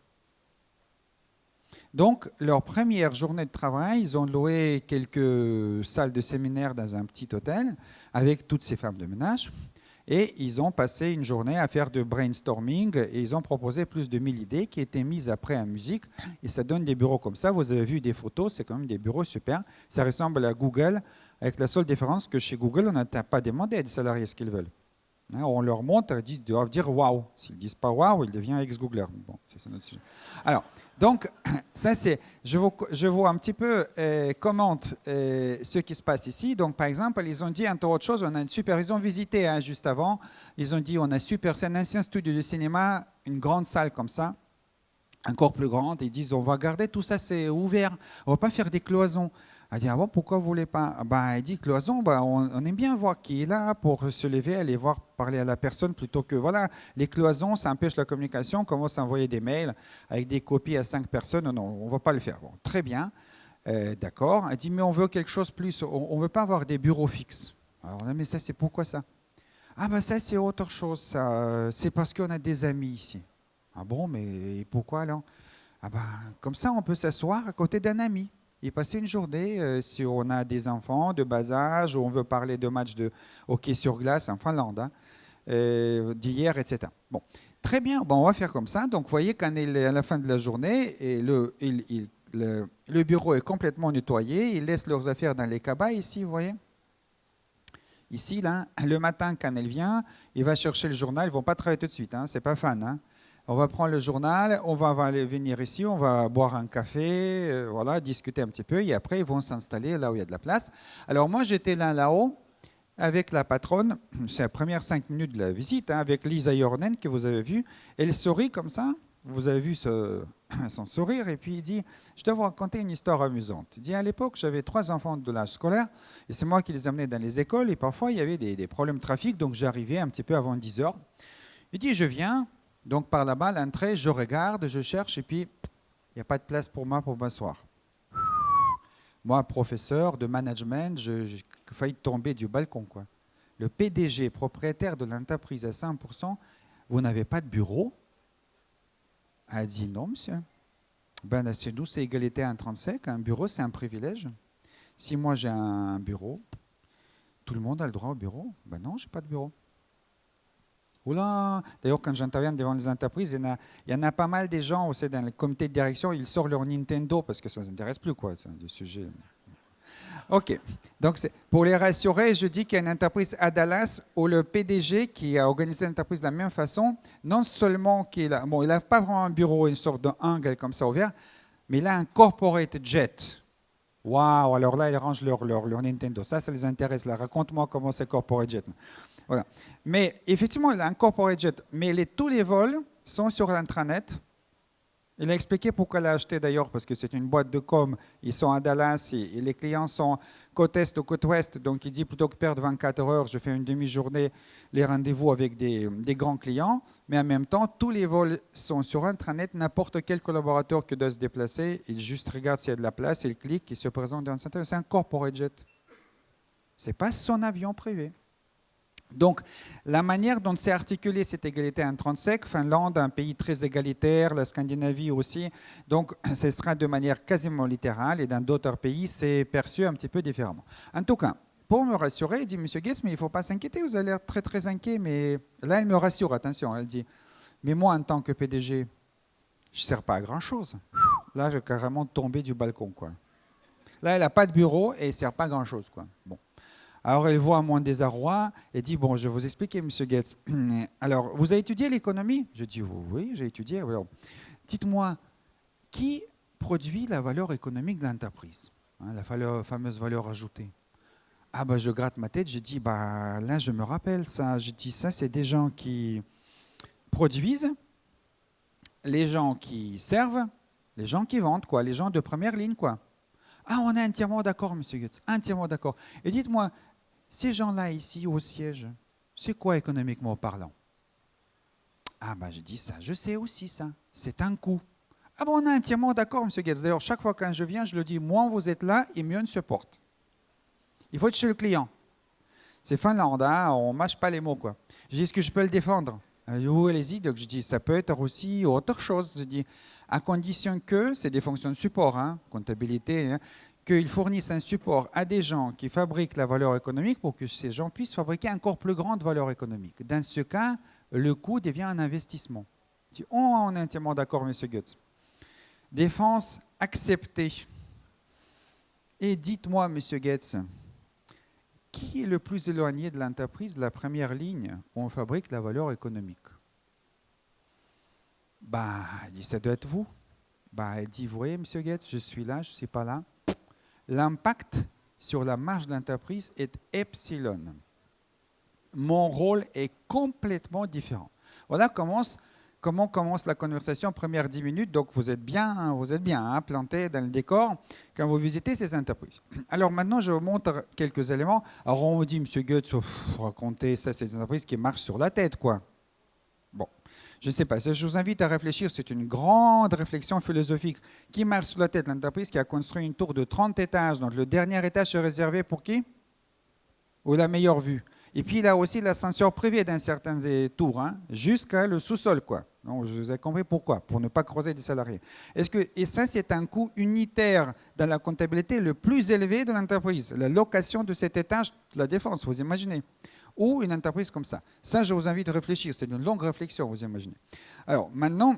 Donc, leur première journée de travail, ils ont loué quelques salles de séminaire dans un petit hôtel avec toutes ces femmes de ménage. Et ils ont passé une journée à faire de brainstorming et ils ont proposé plus de 1000 idées qui étaient mises après en musique. Et ça donne des bureaux comme ça. Vous avez vu des photos, c'est quand même des bureaux super. Ça ressemble à Google, avec la seule différence que chez Google, on n'a pas demandé des salariés ce qu'ils veulent. On leur montre, ils doivent dire waouh. S'ils ne disent pas waouh, ils deviennent ex-Googler. Bon, c'est notre sujet. Alors, donc, ça c'est, je vois un petit peu comment ce qui se passe ici. Donc, par exemple, ils ont dit, entre autres choses, on a une super, ils ont visité juste avant, ils ont dit, on a super, c'est un ancien studio de cinéma, une grande salle comme ça, encore plus grande. Ils disent, on va garder tout ça, c'est ouvert, on ne va pas faire des cloisons. Elle dit, ah bon, pourquoi vous ne voulez pas? Elle dit, cloison, on aime bien voir qui est là pour se lever, aller voir, parler à la personne, plutôt que, voilà, les cloisons, ça empêche la communication, comment s'envoyer des mails avec des copies à 5 personnes, non, on ne va pas le faire. Bon, très bien, d'accord. Elle dit, mais on veut quelque chose de plus, on ne veut pas avoir des bureaux fixes. Alors, mais ça, c'est pourquoi ça? Ça, c'est autre chose, c'est parce qu'on a des amis ici. Ah bon, mais pourquoi alors? Comme ça, on peut s'asseoir à côté d'un ami. Et passer une journée, si on a des enfants de bas âge, ou on veut parler de matchs de hockey sur glace en Finlande, d'hier, etc. Bon, très bien, on va faire comme ça. Donc, vous voyez, quand il est à la fin de la journée, et le bureau est complètement nettoyé, ils laissent leurs affaires dans les cabas ici, vous voyez. Ici, là, le matin, quand elle vient, il va chercher le journal, ils ne vont pas travailler tout de suite, c'est pas fan, On va prendre le journal, on va aller venir ici, on va boire un café, voilà, discuter un petit peu, et après ils vont s'installer là où il y a de la place. Alors moi j'étais là-haut avec la patronne, c'est la première 5 minutes de la visite, avec Lisa Jornen que vous avez vu. Elle sourit comme ça, vous avez vu son sourire, et puis il dit, je dois vous raconter une histoire amusante. Il dit, à l'époque j'avais 3 enfants de l'âge scolaire, et c'est moi qui les amenais dans les écoles, et parfois il y avait des problèmes de trafic, donc j'arrivais un petit peu avant 10 heures. Il dit, je viens. Donc par là-bas, l'entrée, je regarde, je cherche, et puis il n'y a pas de place pour moi pour m'asseoir. Moi, professeur de management, j'ai failli tomber du balcon, quoi. Le PDG, propriétaire de l'entreprise à 100%, vous n'avez pas de bureau? Elle dit non, monsieur. Chez nous, c'est égalité à 35. Un bureau, c'est un privilège. Si moi j'ai un bureau, tout le monde a le droit au bureau. Non, je n'ai pas de bureau. Oula. D'ailleurs, quand j'interviens devant les entreprises, il y en a pas mal des gens aussi dans le comité de direction, ils sortent leur Nintendo parce que ça ne les intéresse plus, quoi, c'est un sujet. OK. Donc, pour les rassurer, je dis qu'il y a une entreprise à Dallas où le PDG qui a organisé l'entreprise de la même façon, non seulement il n'a pas vraiment un bureau, une sorte de hangar comme ça ouvert, mais il a un corporate jet. Waouh. Alors là, ils rangent leur Nintendo. Ça les intéresse. Là, raconte-moi comment c'est corporate jet. Voilà. Mais effectivement, il a un corporate jet, mais tous les vols sont sur l'intranet. Il a expliqué pourquoi il l'a acheté d'ailleurs, parce que c'est une boîte de com. Ils sont à Dallas et les clients sont côte est ou côte ouest. Donc il dit plutôt que perdre 24 heures, je fais une demi-journée les rendez-vous avec des grands clients. Mais en même temps, tous les vols sont sur intranet. N'importe quel collaborateur qui doit se déplacer, il juste regarde s'il y a de la place, il clique, il se présente dans le centre. C'est un corporate jet. Ce n'est pas son avion privé. Donc, la manière dont c'est articulé cette égalité intrinsèque, Finlande, un pays très égalitaire, la Scandinavie aussi, donc ce sera de manière quasiment littérale, et dans d'autres pays, c'est perçu un petit peu différemment. En tout cas, pour me rassurer, il dit, Monsieur Guess, mais il ne faut pas s'inquiéter, vous avez l'air très très inquiet, mais là, elle me rassure, attention, elle dit, mais moi, en tant que PDG, je ne sers pas à grand-chose. Là, j'ai carrément tombé du balcon, quoi. Là, elle n'a pas de bureau et elle ne sert pas à grand-chose, quoi. Bon. Alors, elle voit mon désarroi et dit, bon, je vais vous expliquer, Monsieur Gates. Alors, vous avez étudié l'économie? Je dis, oui, j'ai étudié. Alors, dites-moi, qui produit la valeur économique de l'entreprise, hein, la fameuse valeur ajoutée? Ah ben, je gratte ma tête, je dis, bah, là, je me rappelle ça. Je dis, ça, c'est des gens qui produisent, les gens qui servent, les gens qui vendent, quoi, les gens de première ligne, quoi. Ah, on est entièrement d'accord, Monsieur Goetz, entièrement d'accord. Et dites-moi, ces gens-là ici au siège, c'est quoi économiquement parlant? Ah ben, je dis ça, je sais aussi ça, c'est un coût. Ah ben, on est entièrement d'accord, Monsieur Goetz. D'ailleurs, chaque fois quand je viens, je le dis, moins vous êtes là et mieux on se porte. Il faut être chez le client. C'est Finlande, hein, on ne mâche pas les mots, quoi. Je dis, est-ce que je peux le défendre? Allez-y, donc je dis, ça peut être aussi autre chose. Je dis, à condition que, c'est des fonctions de support, hein, comptabilité, hein, qu'ils fournissent un support à des gens qui fabriquent la valeur économique pour que ces gens puissent fabriquer encore plus grande valeur économique. Dans ce cas, le coût devient un investissement. Je dis, on est entièrement d'accord, M. Goetz. Défense acceptée. Et dites-moi, M. Goetz, qui est le plus éloigné de l'entreprise de la première ligne où on fabrique la valeur économique? Bah, il dit, ça doit être vous. Bah, il dit, vous voyez, M. Goetz, je suis là, je ne suis pas là. L'impact sur la marge de l'entreprise est epsilon. Mon rôle est complètement différent. Voilà comment commence la conversation, première 10 minutes. Donc, vous êtes bien hein, planté dans le décor quand vous visitez ces entreprises. Alors, maintenant, je vous montre quelques éléments. Alors, on vous dit, M. Goetz, vous racontez ça, c'est des entreprises qui marchent sur la tête, quoi. Bon, je ne sais pas. Je vous invite à réfléchir. C'est une grande réflexion philosophique. Qui marche sur la tête? L'entreprise qui a construit une tour de 30 étages. Donc, le dernier étage est réservé pour qui? Ou la meilleure vue. Et puis, il a aussi l'ascenseur privé dans certaines tours, hein, jusqu'à le sous-sol, quoi. Donc, je vous ai compris pourquoi, pour ne pas creuser des salariés. Et ça, c'est un coût unitaire dans la comptabilité le plus élevé de l'entreprise. La location de cet étage de la défense, vous imaginez? Ou une entreprise comme ça. Ça, je vous invite à réfléchir. C'est une longue réflexion, vous imaginez. Alors, maintenant,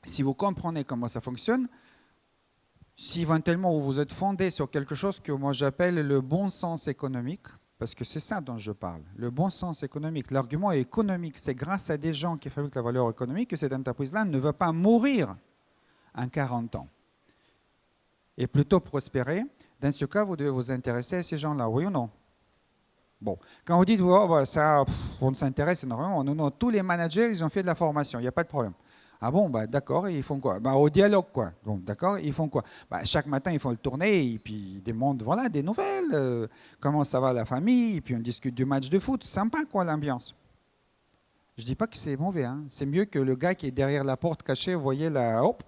si vous comprenez comment ça fonctionne, si éventuellement vous êtes fondé sur quelque chose que moi j'appelle le bon sens économique, parce que c'est ça dont je parle, le bon sens économique. L'argument est économique. C'est grâce à des gens qui fabriquent la valeur économique que cette entreprise-là ne va pas mourir en 40 ans. Et plutôt prospérer. Dans ce cas, vous devez vous intéresser à ces gens-là, oui ou non? Bon, quand vous dites, oh, bah, ça, on s'intéresse énormément, non, tous les managers, ils ont fait de la formation, il n'y a pas de problème. Ah bon, bah, d'accord, ils font quoi? Bah, au dialogue, quoi. Bon, d'accord, ils font quoi? Bah, chaque matin, ils font le tournée, et puis ils demandent, voilà, des nouvelles, comment ça va la famille, et puis on discute du match de foot, sympa, quoi, l'ambiance. Je ne dis pas que c'est mauvais, hein. C'est mieux que le gars qui est derrière la porte cachée, vous voyez, là, hop,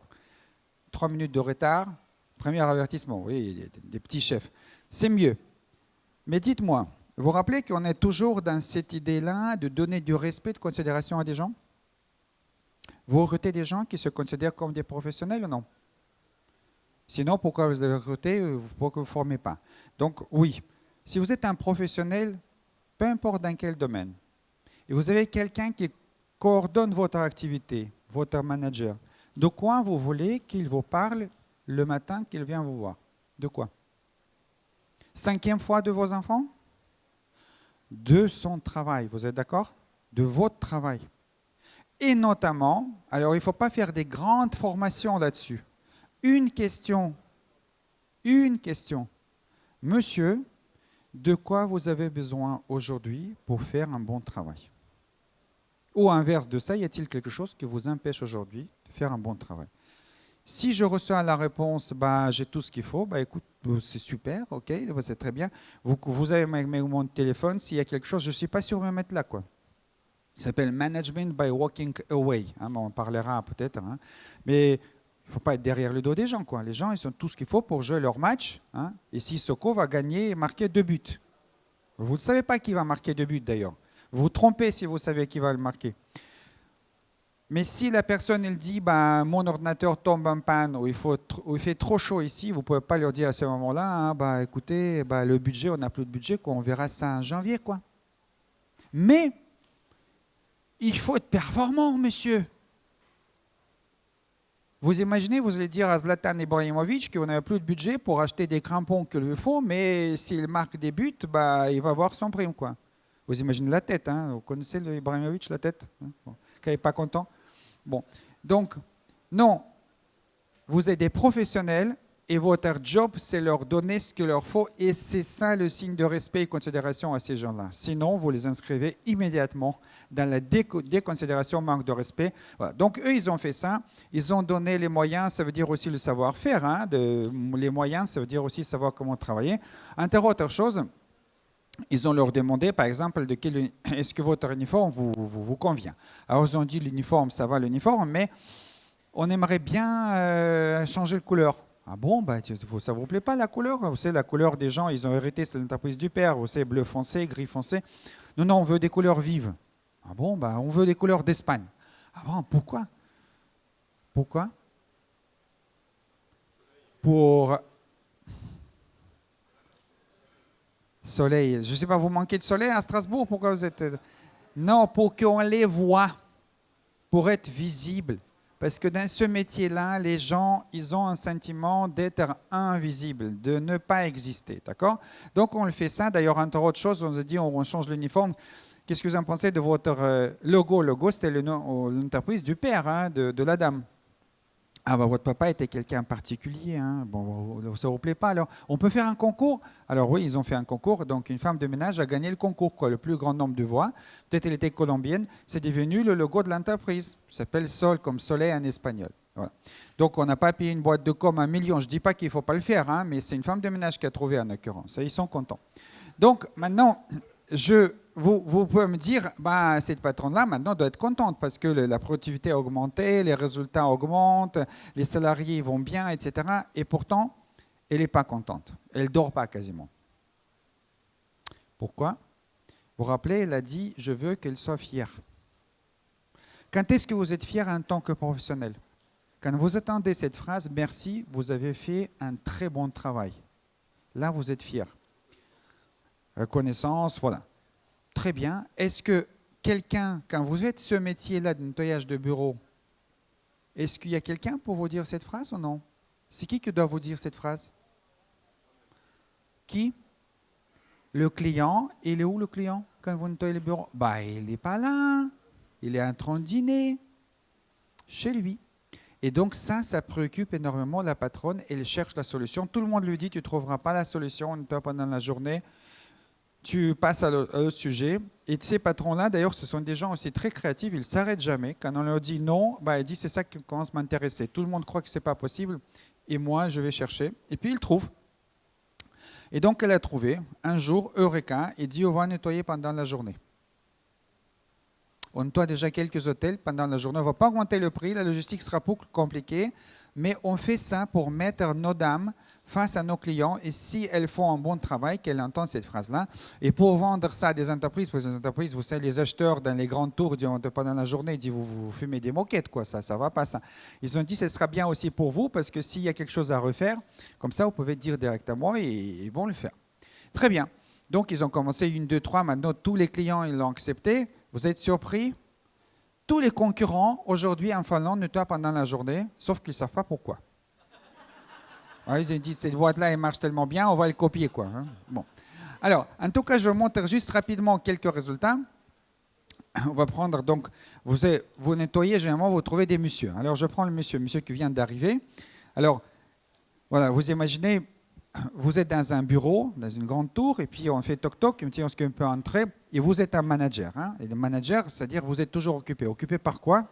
3 minutes de retard, premier avertissement, oui, des petits chefs. C'est mieux. Mais dites-moi, vous vous rappelez qu'on est toujours dans cette idée-là de donner du respect, de considération à des gens? Vous recrutez des gens qui se considèrent comme des professionnels ou non? Sinon, pourquoi vous les recrutez? Pourquoi vous ne formez pas? Donc, oui, si vous êtes un professionnel, peu importe dans quel domaine, et vous avez quelqu'un qui coordonne votre activité, votre manager, de quoi vous voulez qu'il vous parle le matin qu'il vient vous voir? De quoi? 5e fois de vos enfants? De son travail, vous êtes d'accord? De votre travail. Et notamment, alors il ne faut pas faire des grandes formations là-dessus. Une question. Monsieur, de quoi vous avez besoin aujourd'hui pour faire un bon travail? Ou inverse de ça, y a-t-il quelque chose qui vous empêche aujourd'hui de faire un bon travail? Si je reçois la réponse, bah, j'ai tout ce qu'il faut, bah, écoute, c'est super, ok, c'est très bien. Vous avez mon téléphone, s'il y a quelque chose, je ne suis pas sûr de me mettre là, quoi. Ça s'appelle Management by Walking Away. Hein, on parlera peut-être. Hein, mais il ne faut pas être derrière le dos des gens, quoi. Les gens, ils ont tout ce qu'il faut pour jouer leur match. Hein, et Sissoko va gagner et marquer 2 buts. Vous ne savez pas qui va marquer 2 buts, d'ailleurs. Vous vous trompez si vous savez qui va le marquer. Mais si la personne elle dit bah, mon ordinateur tombe en panne ou il fait trop chaud ici, vous ne pouvez pas leur dire à ce moment-là, hein, bah, écoutez, bah, le budget, on n'a plus de budget, quoi, on verra ça en janvier, quoi. Mais il faut être performant, monsieur. Vous imaginez, vous allez dire à Zlatan Ibrahimovic qu'on n'a plus de budget pour acheter des crampons qu'il lui faut, mais s'il marque des buts, bah, il va avoir son prime, quoi. Vous imaginez la tête, hein? Vous connaissez le Ibrahimovic, la tête, hein? Bon. Quand il n'est pas content. Bon. Donc, non, vous êtes des professionnels et votre job, c'est leur donner ce qu'il leur faut et c'est ça le signe de respect et considération à ces gens-là. Sinon, vous les inscrivez immédiatement dans la déconsidération, manque de respect. Voilà. Donc, eux, ils ont fait ça. Ils ont donné les moyens, ça veut dire aussi le savoir-faire. Hein, les moyens, ça veut dire aussi savoir comment travailler. Entre autres choses, ils ont leur demandé, par exemple, est-ce que votre uniforme vous convient. Alors, ils ont dit l'uniforme, ça va l'uniforme, mais on aimerait bien changer de couleur. Ah bon, bah, ça ne vous plaît pas la couleur? Vous savez, la couleur des gens, ils ont hérité, c'est l'entreprise du père. Vous savez, bleu foncé, gris foncé. Non, non, on veut des couleurs vives. Ah bon, bah, on veut des couleurs d'Espagne. Ah bon, pourquoi? Pourquoi? Pour soleil. Je ne sais pas, vous manquez de soleil à Strasbourg? Pourquoi vous êtes... Non, pour qu'on les voit, pour être visible. Parce que dans ce métier-là, les gens, ils ont un sentiment d'être invisibles, de ne pas exister, d'accord? Donc, on le fait ça. D'ailleurs, entre autres choses, on se dit, on change l'uniforme. Qu'est-ce que vous en pensez de votre logo? Le logo, c'était l'entreprise du père, hein, de la dame. Ah bah votre papa était quelqu'un en particulier, hein. Bon, ça ne vous plaît pas alors? On peut faire un concours? Alors oui, ils ont fait un concours, donc une femme de ménage a gagné le concours, quoi, le plus grand nombre de voix. Peut-être elle était colombienne, c'est devenu le logo de l'entreprise. Ça s'appelle Sol, comme soleil en espagnol. Voilà. Donc on n'a pas payé une boîte de com 1 million, je ne dis pas qu'il ne faut pas le faire, hein, mais c'est une femme de ménage qui a trouvé en l'occurrence, et ils sont contents. Donc maintenant, vous pouvez me dire, bah, cette patronne-là, maintenant, doit être contente parce que la productivité a augmenté, les résultats augmentent, les salariés vont bien, etc. Et pourtant, elle n'est pas contente. Elle ne dort pas quasiment. Pourquoi? Vous vous rappelez, elle a dit, je veux qu'elle soit fière. Quand est-ce que vous êtes fier en tant que professionnel? Quand vous entendez cette phrase, merci, vous avez fait un très bon travail. Là, vous êtes fier. Reconnaissance, voilà. Très bien. Est-ce que quelqu'un, quand vous faites ce métier-là de nettoyage de bureau, est-ce qu'il y a quelqu'un pour vous dire cette phrase ou non? C'est qui doit vous dire cette phrase? Qui? Le client. Il est où le client quand vous nettoyez le bureau? Bah, il n'est pas là. Il est en train de dîner chez lui. Et donc ça préoccupe énormément la patronne. Elle cherche la solution. Tout le monde lui dit, tu ne trouveras pas la solution pendant la journée. Tu passes à l'autre sujet. Et ces patrons-là, d'ailleurs, ce sont des gens aussi très créatifs. Ils ne s'arrêtent jamais. Quand on leur dit non, bah, ils disent c'est ça qui commence à m'intéresser. Tout le monde croit que ce n'est pas possible. Et moi, je vais chercher. Et puis, ils trouvent. Et donc, elle a trouvé. Un jour, Eureka, il dit on va nettoyer pendant la journée. On nettoie déjà quelques hôtels pendant la journée. On ne va pas augmenter le prix. La logistique sera beaucoup compliquée. Mais on fait ça pour mettre nos dames face à nos clients et si elles font un bon travail, qu'elles entendent cette phrase-là. Et pour vendre ça à des entreprises, parce que les entreprises, vous savez, les acheteurs dans les grandes tours, pendant la journée, ils disent vous fumez des moquettes, quoi, ça ne va pas ça. Ils ont dit ce sera bien aussi pour vous parce que s'il y a quelque chose à refaire, comme ça, vous pouvez dire directement et ils vont le faire. Très bien. Donc, ils ont commencé 1, 2, 3. Maintenant, tous les clients, ils l'ont accepté. Vous êtes surpris? Tous les concurrents, aujourd'hui, en Finlande, nettoient pendant la journée, sauf qu'ils ne savent pas pourquoi. Ouais, ils ont dit, cette boîte-là, elle marche tellement bien, on va le copier, quoi. Hein. Bon. Alors, en tout cas, je vous montre juste rapidement quelques résultats. On va prendre, donc, vous nettoyez, généralement, vous trouvez des messieurs. Alors, je prends le monsieur qui vient d'arriver. Alors, voilà, vous imaginez, vous êtes dans un bureau, dans une grande tour, et puis on fait toc-toc, on me dit, est-ce qu'on peut entrer? Et vous êtes un manager. Hein. Et le manager, c'est-à-dire, vous êtes toujours occupé. Occupé par quoi?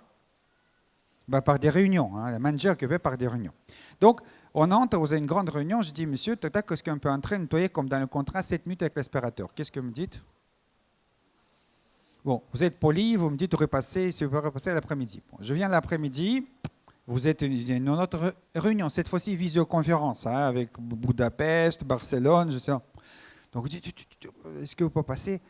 Bah, par des réunions. Hein. Le manager est occupé par des réunions. Donc, on entre, vous avez une grande réunion, je dis, monsieur, tac, est-ce qu'on peut entrer nettoyer comme dans le contrat 7 minutes avec l'aspirateur? Qu'est-ce que vous me dites? Bon, vous êtes poli, vous me dites repasser, si vous pouvez repasser l'après-midi. Bon, je viens l'après-midi, vous êtes une autre réunion, cette fois-ci visioconférence, hein, avec Budapest, Barcelone, je sais pas. Donc vous dites, est-ce que vous pouvez passer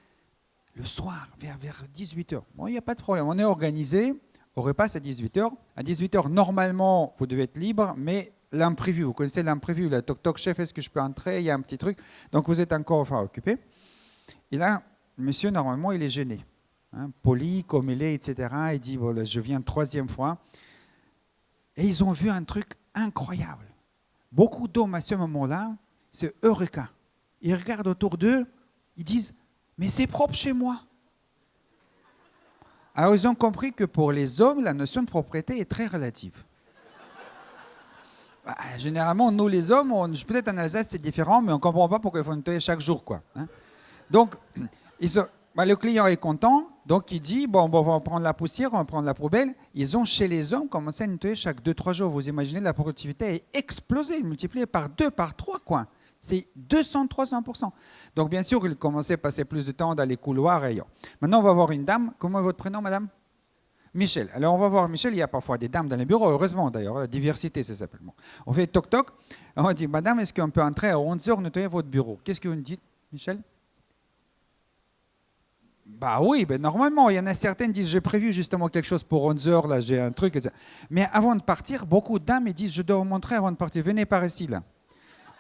le soir, vers 18h? Bon, il n'y a pas de problème, on est organisé, on repasse à 18h. À 18h, normalement, vous devez être libre, mais l'imprévu, vous connaissez l'imprévu, le toc-toc, chef, est-ce que je peux entrer? Il y a un petit truc. Donc, vous êtes encore occupé. Et là, monsieur, normalement, il est gêné. Hein, poli, comme il est, etc. Il dit, voilà, je viens 3e fois. Et ils ont vu un truc incroyable. Beaucoup d'hommes à ce moment-là, c'est Eureka. Ils regardent autour d'eux, ils disent « Mais c'est propre chez moi !» Alors ils ont compris que pour les hommes, la notion de propreté est très relative. Généralement, nous les hommes, peut-être en Alsace c'est différent, mais on ne comprend pas pourquoi il faut nettoyer chaque jour, quoi. Hein. Donc, le client est content, donc il dit, bon, on va prendre la poussière, on va prendre la poubelle. Ils ont, chez les hommes, commencé à nettoyer chaque 2-3 jours. Vous imaginez, la productivité est explosée, multipliée par 2, par 3, quoi. C'est 200-300%. Donc, bien sûr, ils commençaient à passer plus de temps dans les couloirs et ailleurs. Maintenant, on va voir une dame. Comment est votre prénom, madame ? Michel. Alors, on va voir Michel. Il y a parfois des dames dans les bureaux, heureusement d'ailleurs. La diversité, c'est ça. On fait toc-toc. On dit, madame, est-ce qu'on peut entrer à 11h nettoyer votre bureau ? Qu'est-ce que vous nous dites, Michel ? Bah oui, normalement, il y en a certaines qui disent, j'ai prévu justement quelque chose pour 11h, là, j'ai un truc. Mais avant de partir, beaucoup de dames disent, je dois vous montrer avant de partir. Venez par ici, là.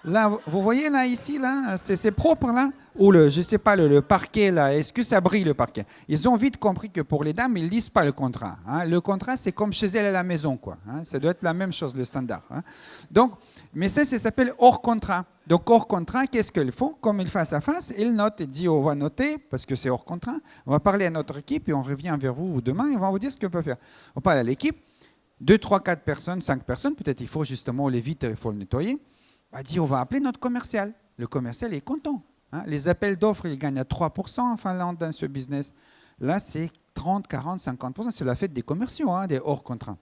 Là, vous voyez, là, ici, là, c'est propre, là. Ou je sais pas, le parquet, là, est-ce que ça brille, le parquet ? Ils ont vite compris que pour les dames, ils ne lisent pas le contrat. Hein. Le contrat, c'est comme chez elles à la maison, quoi. Hein. Ça doit être la même chose, le standard. Hein. Donc, mais ça s'appelle hors contrat. Donc, hors contrat, qu'est-ce qu'ils font ? Comme ils face à face, ils notent. Ils disent, on va noter, parce que c'est hors contrat. On va parler à notre équipe et on revient vers vous demain et on va vous dire ce qu'on peut faire. On parle à l'équipe. 2, 3, 4 personnes, 5 personnes. Peut-être il faut justement les vitres, il faut le nettoyer. On va dire, on va appeler notre commercial. Le commercial est content. Hein. Les appels d'offres, ils gagnent à 3% en Finlande dans ce business. Là, c'est 30, 40, 50%. C'est la fête des commerciaux, hein, des hors contrat.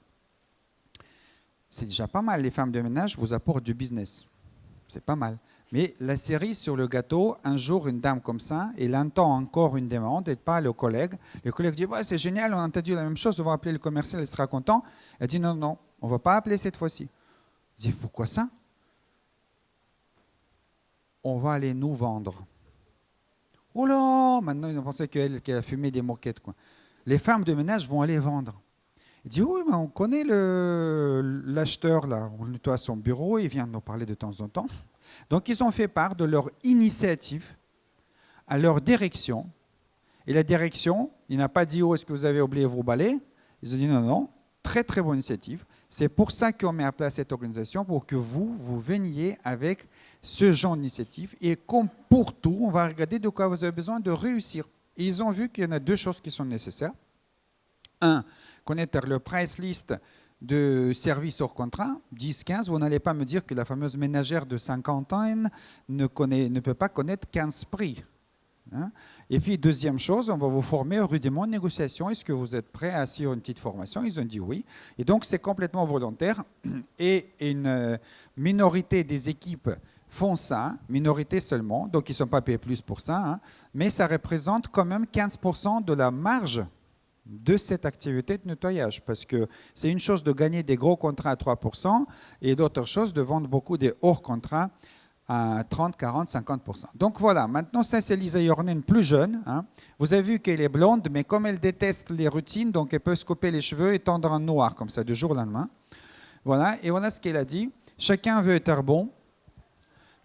C'est déjà pas mal. Les femmes de ménage vous apportent du business. C'est pas mal. Mais la cerise sur le gâteau, un jour, une dame comme ça, elle entend encore une demande, et pas le collègue. Le collègue dit, c'est génial, on a entendu la même chose, on va appeler le commercial, il sera content. Elle dit, non, on ne va pas appeler cette fois-ci. Je dis, pourquoi ça ? On va aller nous vendre. Oh là, maintenant ils ont pensé qu'elle a fumé des moquettes, quoi. Les femmes de ménage vont aller vendre. Il dit, oui, mais on connaît l'acheteur, là, on nettoie son bureau, il vient nous parler de temps en temps. Donc ils ont fait part de leur initiative à leur direction. Et la direction, il n'a pas dit, oh, est-ce que vous avez oublié vos balais ? Ils ont dit, non, très très bonne initiative. C'est pour ça qu'on met à place cette organisation, pour que vous veniez avec ce genre d'initiative. Et comme pour tout, on va regarder de quoi vous avez besoin de réussir. Et ils ont vu qu'il y en a 2 choses qui sont nécessaires. 1, connaître le price list de services hors contrat, 10, 15. Vous n'allez pas me dire que la fameuse ménagère de 50 ans ne peut pas connaître 15 prix. Hein? Et puis, deuxième chose, on va vous former au rudiment de négociation. Est-ce que vous êtes prêts à suivre une petite formation ? Ils ont dit oui. Et donc, c'est complètement volontaire. Et une minorité des équipes font ça, minorité seulement. Donc, ils ne sont pas payés plus pour ça. Hein. Mais ça représente quand même 15% de la marge de cette activité de nettoyage. Parce que c'est une chose de gagner des gros contrats à 3% et d'autre chose de vendre beaucoup des hors contrats à 30, 40, 50%. Donc voilà, maintenant ça c'est Lisa Jornen plus jeune. Hein. Vous avez vu qu'elle est blonde, mais comme elle déteste les routines, donc elle peut se couper les cheveux et tendre en noir, comme ça, du jour au lendemain. Voilà, et voilà ce qu'elle a dit. Chacun veut être bon,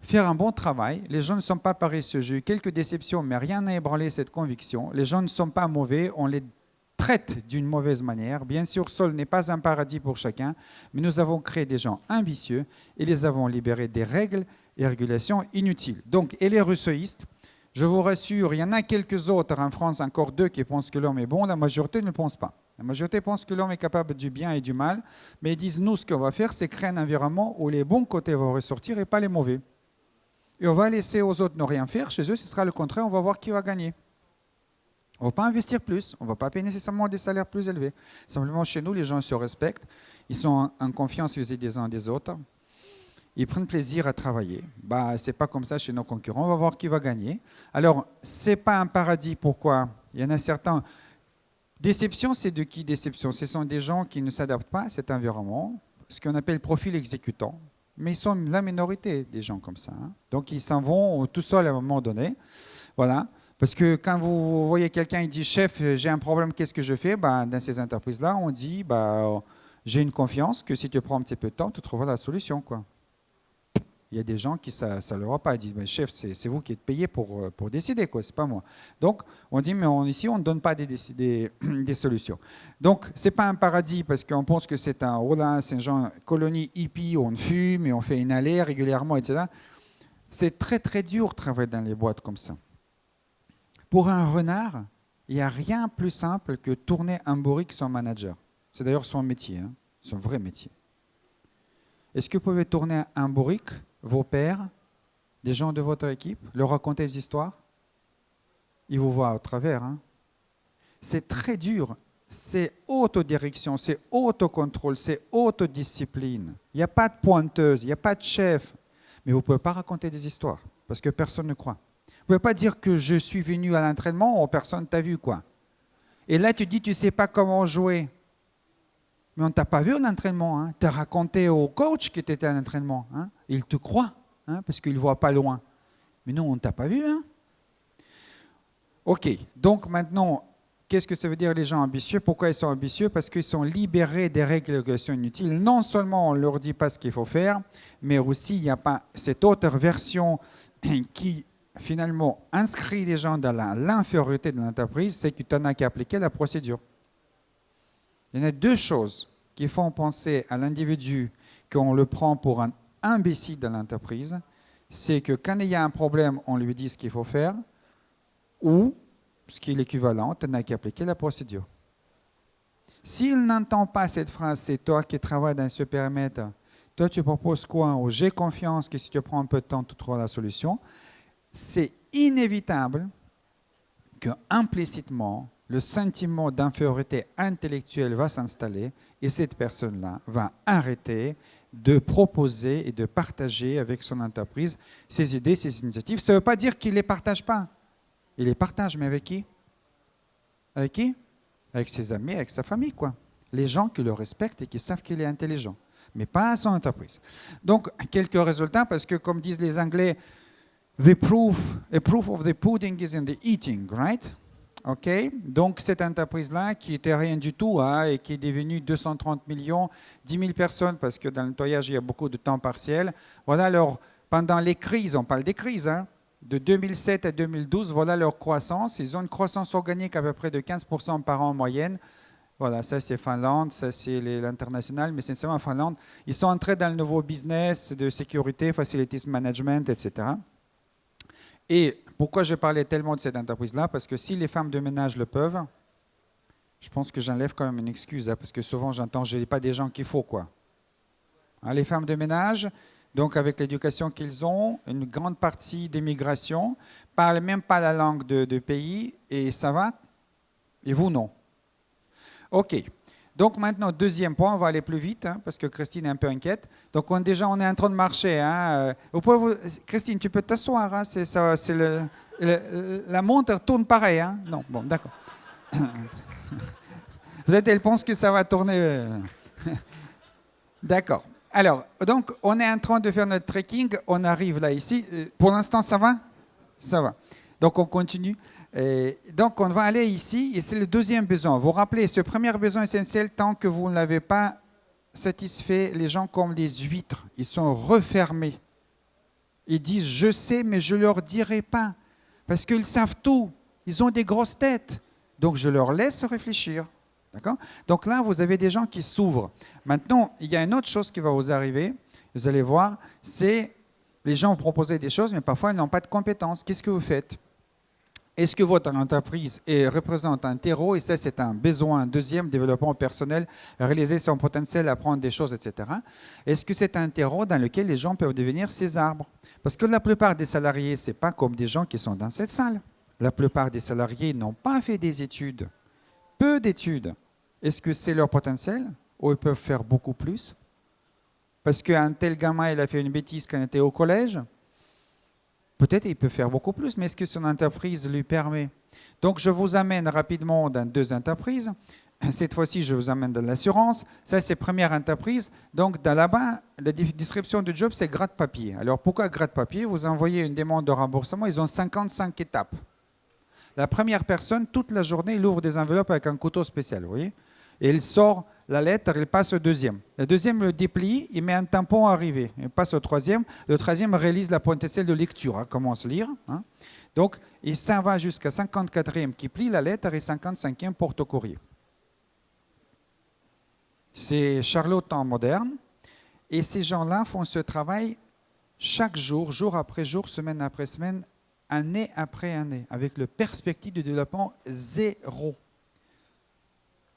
faire un bon travail. Les gens ne sont pas paresseux. J'ai eu quelques déceptions, mais rien n'a ébranlé cette conviction. Les gens ne sont pas mauvais, on les traite d'une mauvaise manière. Bien sûr, Sol n'est pas un paradis pour chacun, mais nous avons créé des gens ambitieux et les avons libérés des règles et régulations inutiles. Donc, elle est rousseauiste. Je vous rassure, il y en a quelques autres en France, encore 2 qui pensent que l'homme est bon. La majorité ne le pense pas. La majorité pense que l'homme est capable du bien et du mal, mais ils disent, nous, ce qu'on va faire, c'est créer un environnement où les bons côtés vont ressortir et pas les mauvais. Et on va laisser aux autres ne rien faire. Chez eux, ce sera le contraire. On va voir qui va gagner. On ne va pas investir plus, on ne va pas payer nécessairement des salaires plus élevés. Simplement, chez nous, les gens se respectent, ils sont en confiance vis-à-vis des uns des autres, ils prennent plaisir à travailler. Ce n'est pas comme ça chez nos concurrents, on va voir qui va gagner. Alors, ce n'est pas un paradis, pourquoi ? Il y en a certains. Déception, c'est de qui déception ? Ce sont des gens qui ne s'adaptent pas à cet environnement, ce qu'on appelle profil exécutant. Mais ils sont la minorité des gens comme ça. Hein. Donc, ils s'en vont tout seuls à un moment donné. Voilà. Parce que quand vous voyez quelqu'un, il dit « Chef, j'ai un problème, qu'est-ce que je fais ?» Dans ces entreprises-là, on dit « J'ai une confiance que si tu prends un petit peu de temps, tu trouveras la solution. » quoi. Il y a des gens qui ça ne leur va pas. Ils disent, chef, c'est vous qui êtes payé pour décider, quoi. C'est pas moi. Donc, on dit, mais ici, on ne donne pas des solutions. Donc, ce n'est pas un paradis parce qu'on pense que c'est c'est un genre colonie hippie où on fume et on fait inhaler régulièrement, etc. C'est très, très dur de travailler dans les boîtes comme ça. Pour un renard, il n'y a rien de plus simple que tourner un bourrique son manager. C'est d'ailleurs son métier, hein, son vrai métier. Est-ce que vous pouvez tourner un bourrique, vos pairs, des gens de votre équipe, leur raconter des histoires? Ils vous voient au travers. Hein. C'est très dur. C'est autodirection, c'est autocontrôle, c'est autodiscipline. Il n'y a pas de pointeuse, il n'y a pas de chef. Mais vous ne pouvez pas raconter des histoires parce que personne ne croit. Vous ne pouvez pas dire que je suis venu à l'entraînement ou personne ne t'a vu, quoi. Et là, tu dis, tu ne sais pas comment jouer. Mais on ne t'a pas vu à l'entraînement. Hein. Tu as raconté au coach que tu étais à l'entraînement. Hein. Il te croit, hein, parce qu'il ne voit pas loin. Mais non, on ne t'a pas vu. Hein. OK, donc maintenant, qu'est-ce que ça veut dire les gens ambitieux? Pourquoi ils sont ambitieux? Parce qu'ils sont libérés des règles qui sont inutiles. Non seulement on ne leur dit pas ce qu'il faut faire, mais aussi il n'y a pas cette autre version qui finalement inscrit les gens dans l'infériorité de l'entreprise, c'est que tu n'en as qu'à appliquer la procédure. Il y en a deux choses qui font penser à l'individu qu'on le prend pour un imbécile dans l'entreprise. C'est que quand il y a un problème, on lui dit ce qu'il faut faire, ou, ce qui est l'équivalent, tu n'as qu'à appliquer la procédure. S'il n'entend pas cette phrase, c'est toi qui travailles dans ce périmètre, toi tu proposes quoi? Ou j'ai confiance que si tu prends un peu de temps, tu trouveras la solution. C'est inévitable que implicitement, le sentiment d'infériorité intellectuelle va s'installer et cette personne-là va arrêter de proposer et de partager avec son entreprise ses idées, ses initiatives. Ça ne veut pas dire qu'il ne les partage pas. Il les partage, mais avec qui? Avec qui? Avec ses amis, avec sa famille, quoi. Les gens qui le respectent et qui savent qu'il est intelligent, mais pas à son entreprise. Donc, quelques résultats, parce que comme disent les Anglais, a proof of the pudding is in the eating, right? OK? Donc, cette entreprise-là, qui n'était rien du tout, hein, et qui est devenue 230 millions, 10 000 personnes, parce que dans le nettoyage, il y a beaucoup de temps partiel. Voilà, alors, pendant les crises, on parle des crises, hein, de 2007 à 2012, voilà leur croissance. Ils ont une croissance organique à peu près de 15% par an en moyenne. Voilà, ça c'est Finlande, ça c'est l'international, mais sincèrement en Finlande, ils sont entrés dans le nouveau business de sécurité, facilities management, etc. Et pourquoi je parlais tellement de cette entreprise-là? Parce que si les femmes de ménage le peuvent, je pense que j'enlève quand même une excuse, hein, parce que souvent j'entends, je n'ai pas des gens qu'il faut, quoi. Hein, les femmes de ménage, donc avec l'éducation qu'ils ont, une grande partie des migrations, ne parlent même pas la langue de pays, et ça va? Et vous, non. OK. Donc maintenant, deuxième point, on va aller plus vite, hein, parce que Christine est un peu inquiète. Donc déjà, on est en train de marcher. Hein. Christine, tu peux t'asseoir. Hein, la montre tourne pareil. Hein. Non, bon, d'accord. Peut-être elle pense que ça va tourner. D'accord. Alors, donc, on est en train de faire notre trekking. On arrive là, ici. Pour l'instant, ça va? Ça va. Donc, on continue. Donc, on va aller ici, et c'est le deuxième besoin. Vous vous rappelez, ce premier besoin essentiel, tant que vous ne l'avez pas satisfait, les gens comme les huîtres, ils sont refermés. Ils disent, je sais, mais je ne leur dirai pas, parce qu'ils savent tout. Ils ont des grosses têtes. Donc, je leur laisse réfléchir. D'accord? Donc là, vous avez des gens qui s'ouvrent. Maintenant, il y a une autre chose qui va vous arriver, vous allez voir, c'est les gens vous proposent des choses, mais parfois, ils n'ont pas de compétences. Qu'est-ce que vous faites? Est-ce que votre entreprise représente un terreau? Et ça, c'est un besoin. Deuxième, développement personnel, réaliser son potentiel, apprendre des choses, etc. Est-ce que c'est un terreau dans lequel les gens peuvent devenir ces arbres? Parce que la plupart des salariés, ce n'est pas comme des gens qui sont dans cette salle. La plupart des salariés n'ont pas fait des études. Peu d'études. Est-ce que c'est leur potentiel? Ou ils peuvent faire beaucoup plus? Parce qu'un tel gamin, il a fait une bêtise quand il était au collège. Peut-être qu'il peut faire beaucoup plus, mais est-ce que son entreprise lui permet? Donc, je vous amène rapidement dans deux entreprises. Cette fois-ci, je vous amène dans l'assurance. Ça, c'est première entreprise. Donc, là-bas, la description du job, c'est gratte-papier. Alors, pourquoi gratte-papier? Vous envoyez une demande de remboursement. Ils ont 55 étapes. La première personne, toute la journée, il ouvre des enveloppes avec un couteau spécial, vous voyez? Et il sort la lettre, il passe au deuxième. Le deuxième le déplie, il met un tampon à arriver. Il passe au troisième. Le troisième réalise la potentielle de lecture, commence à lire. Donc, il s'en va jusqu'à 54e qui plie la lettre et 55e porte au courrier. C'est Charlotte en moderne. Et ces gens-là font ce travail chaque jour, jour après jour, semaine après semaine, année après année, avec le perspective de développement zéro.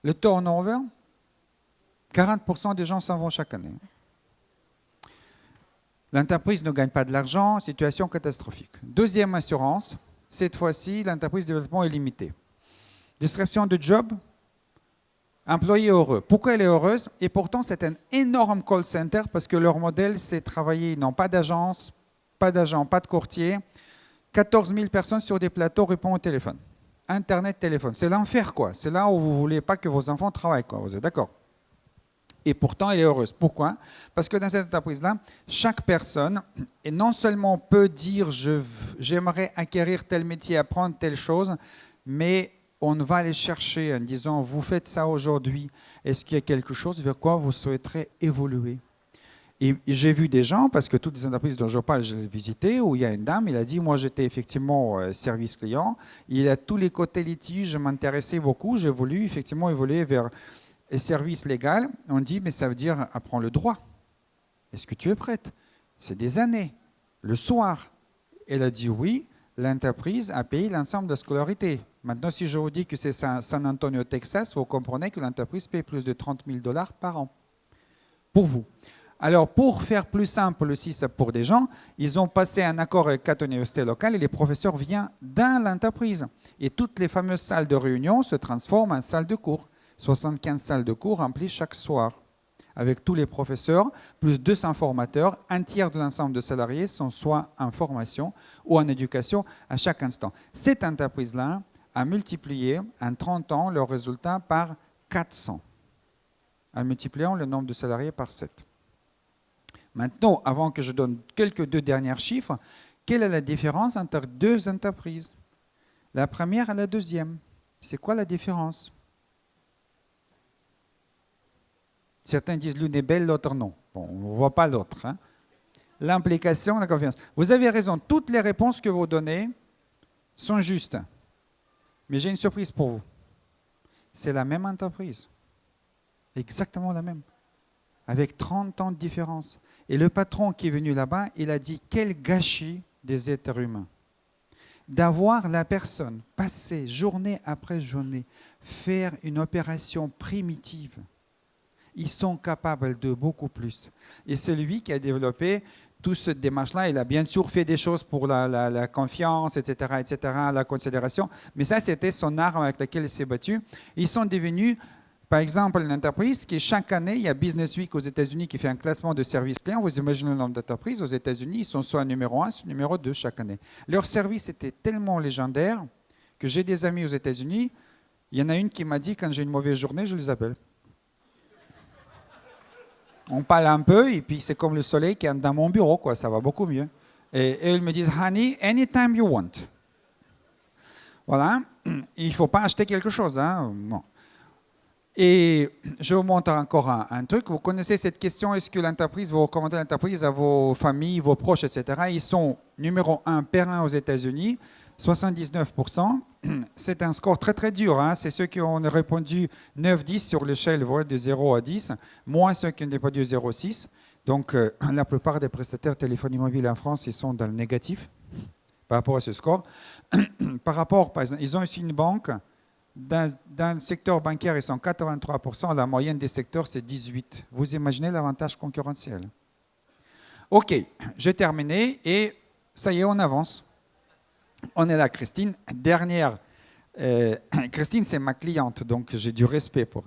Le turnover, 40% des gens s'en vont chaque année. L'entreprise ne gagne pas de l'argent, situation catastrophique. Deuxième assurance, cette fois-ci, l'entreprise de développement est limitée. Description de job, employé heureux. Pourquoi elle est heureuse? Et pourtant, c'est un énorme call center parce que leur modèle, c'est travailler, ils n'ont pas d'agence, pas d'agent, pas de courtier. 14 000 personnes sur des plateaux répondent au téléphone. Internet, téléphone. C'est l'enfer, quoi. C'est là où vous ne voulez pas que vos enfants travaillent, quoi. Vous êtes d'accord? Et pourtant, elle est heureuse. Pourquoi? Parce que dans cette entreprise-là, chaque personne, et non seulement peut dire « j'aimerais acquérir tel métier, apprendre telle chose », mais on va aller chercher en disant « vous faites ça aujourd'hui, est-ce qu'il y a quelque chose vers quoi vous souhaiterez évoluer ?» Et j'ai vu des gens, parce que toutes les entreprises dont je parle, je les ai visitées, où il y a une dame, il a dit, moi j'étais effectivement service client, il a tous les côtés litiges, je m'intéressais beaucoup, j'ai voulu effectivement évoluer vers service légal. On dit, mais ça veut dire apprendre le droit. Est-ce que tu es prête? C'est des années. Le soir, elle a dit oui, l'entreprise a payé l'ensemble de la scolarité. Maintenant, si je vous dis que c'est San Antonio, Texas, vous comprenez que l'entreprise paye plus de 30 000 $ par an pour vous. Alors, pour faire plus simple aussi pour des gens, ils ont passé un accord avec 4 universités locales et les professeurs viennent dans l'entreprise. Et toutes les fameuses salles de réunion se transforment en salles de cours. 75 salles de cours remplies chaque soir. Avec tous les professeurs, plus 200 formateurs, un tiers de l'ensemble de salariés sont soit en formation ou en éducation à chaque instant. Cette entreprise-là a multiplié en 30 ans leurs résultats par 400, en multipliant le nombre de salariés par 7. Maintenant, avant que je donne quelques deux derniers chiffres, quelle est la différence entre deux entreprises? La première et la deuxième. C'est quoi la différence? Certains disent l'une est belle, l'autre non. Bon, on ne voit pas l'autre. L'implication, la confiance. Vous avez raison, toutes les réponses que vous donnez sont justes. Mais j'ai une surprise pour vous. C'est la même entreprise. Exactement la même. Avec 30 ans de différence. Et le patron qui est venu là-bas, il a dit quel gâchis des êtres humains. D'avoir la personne passer journée après journée, faire une opération primitive. Ils sont capables de beaucoup plus. Et c'est lui qui a développé toute cette démarche-là. Il a bien sûr fait des choses pour la confiance, etc., la considération. Mais ça, c'était son arme avec laquelle il s'est battu. Ils sont devenus, par exemple, une entreprise qui, chaque année, il y a Business Week aux États-Unis qui fait un classement de services clients. Vous imaginez le nombre d'entreprises aux États-Unis, ils sont soit numéro 1, soit numéro 2 chaque année. Leur service était tellement légendaire que j'ai des amis aux États-Unis. Il y en a une qui m'a dit, quand j'ai une mauvaise journée, je les appelle. On parle un peu et puis c'est comme le soleil qui est dans mon bureau, quoi. Ça va beaucoup mieux. Et ils me disent, honey, anytime you want. Voilà. Il ne faut pas acheter quelque chose. Bon. Et je vous montre encore un truc. Vous connaissez cette question, est-ce que l'entreprise, vous recommandez l'entreprise à vos familles, vos proches, etc. Ils sont numéro 1 per an aux États-Unis, 79%. C'est un score très très dur. C'est ceux qui ont répondu 9-10 sur l'échelle de 0 à 10, moins ceux qui n'ont pas répondu 0,6. Donc la plupart des prestataires téléphonie mobile en France, ils sont dans le négatif par rapport à ce score. Par exemple, ils ont aussi une banque. Dans le secteur bancaire, ils sont 83%. La moyenne des secteurs, c'est 18%. Vous imaginez l'avantage concurrentiel. OK, j'ai terminé et ça y est, on avance. On est là, Christine. Dernière. Christine, c'est ma cliente, donc j'ai du respect pour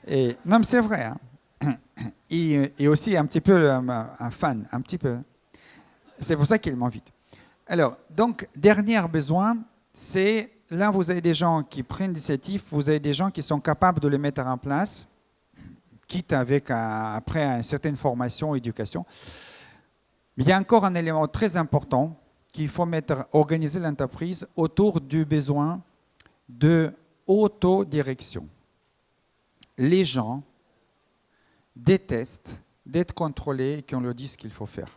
elle. Non, mais c'est vrai. Et aussi un petit peu un fan, un petit peu. C'est pour ça qu'il m'invite. Alors, donc, dernier besoin, c'est, là, vous avez des gens qui prennent l'initiative, vous avez des gens qui sont capables de les mettre en place, quitte avec, après, une certaine formation, éducation. Mais il y a encore un élément très important qu'il faut organiser l'entreprise autour du besoin de autodirection. les gens détestent d'être contrôlés et qu'on leur dise ce qu'il faut faire.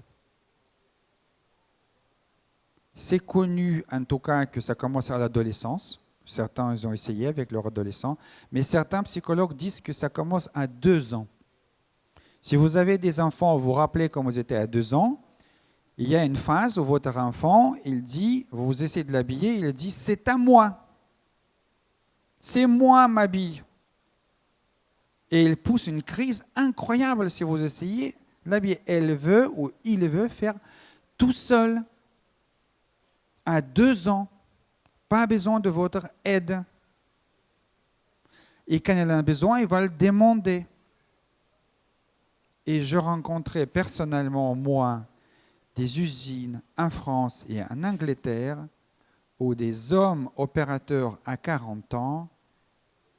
C'est connu en tout cas que ça commence à l'adolescence. Certains ils ont essayé avec leur adolescent, mais certains psychologues disent que ça commence à 2 ans. Si vous avez des enfants, vous vous rappelez quand vous étiez à 2 ans, il y a une phase où votre enfant, il dit, vous essayez de l'habiller, il dit « c'est à moi ». C'est moi ma bille. Et il pousse une crise incroyable si vous essayez de l'habiller. Elle veut ou il veut faire tout seul. À 2 ans, pas besoin de votre aide. Et quand il en a besoin, il va le demander. Et je rencontrais personnellement, moi, des usines en France et en Angleterre où des hommes opérateurs à 40 ans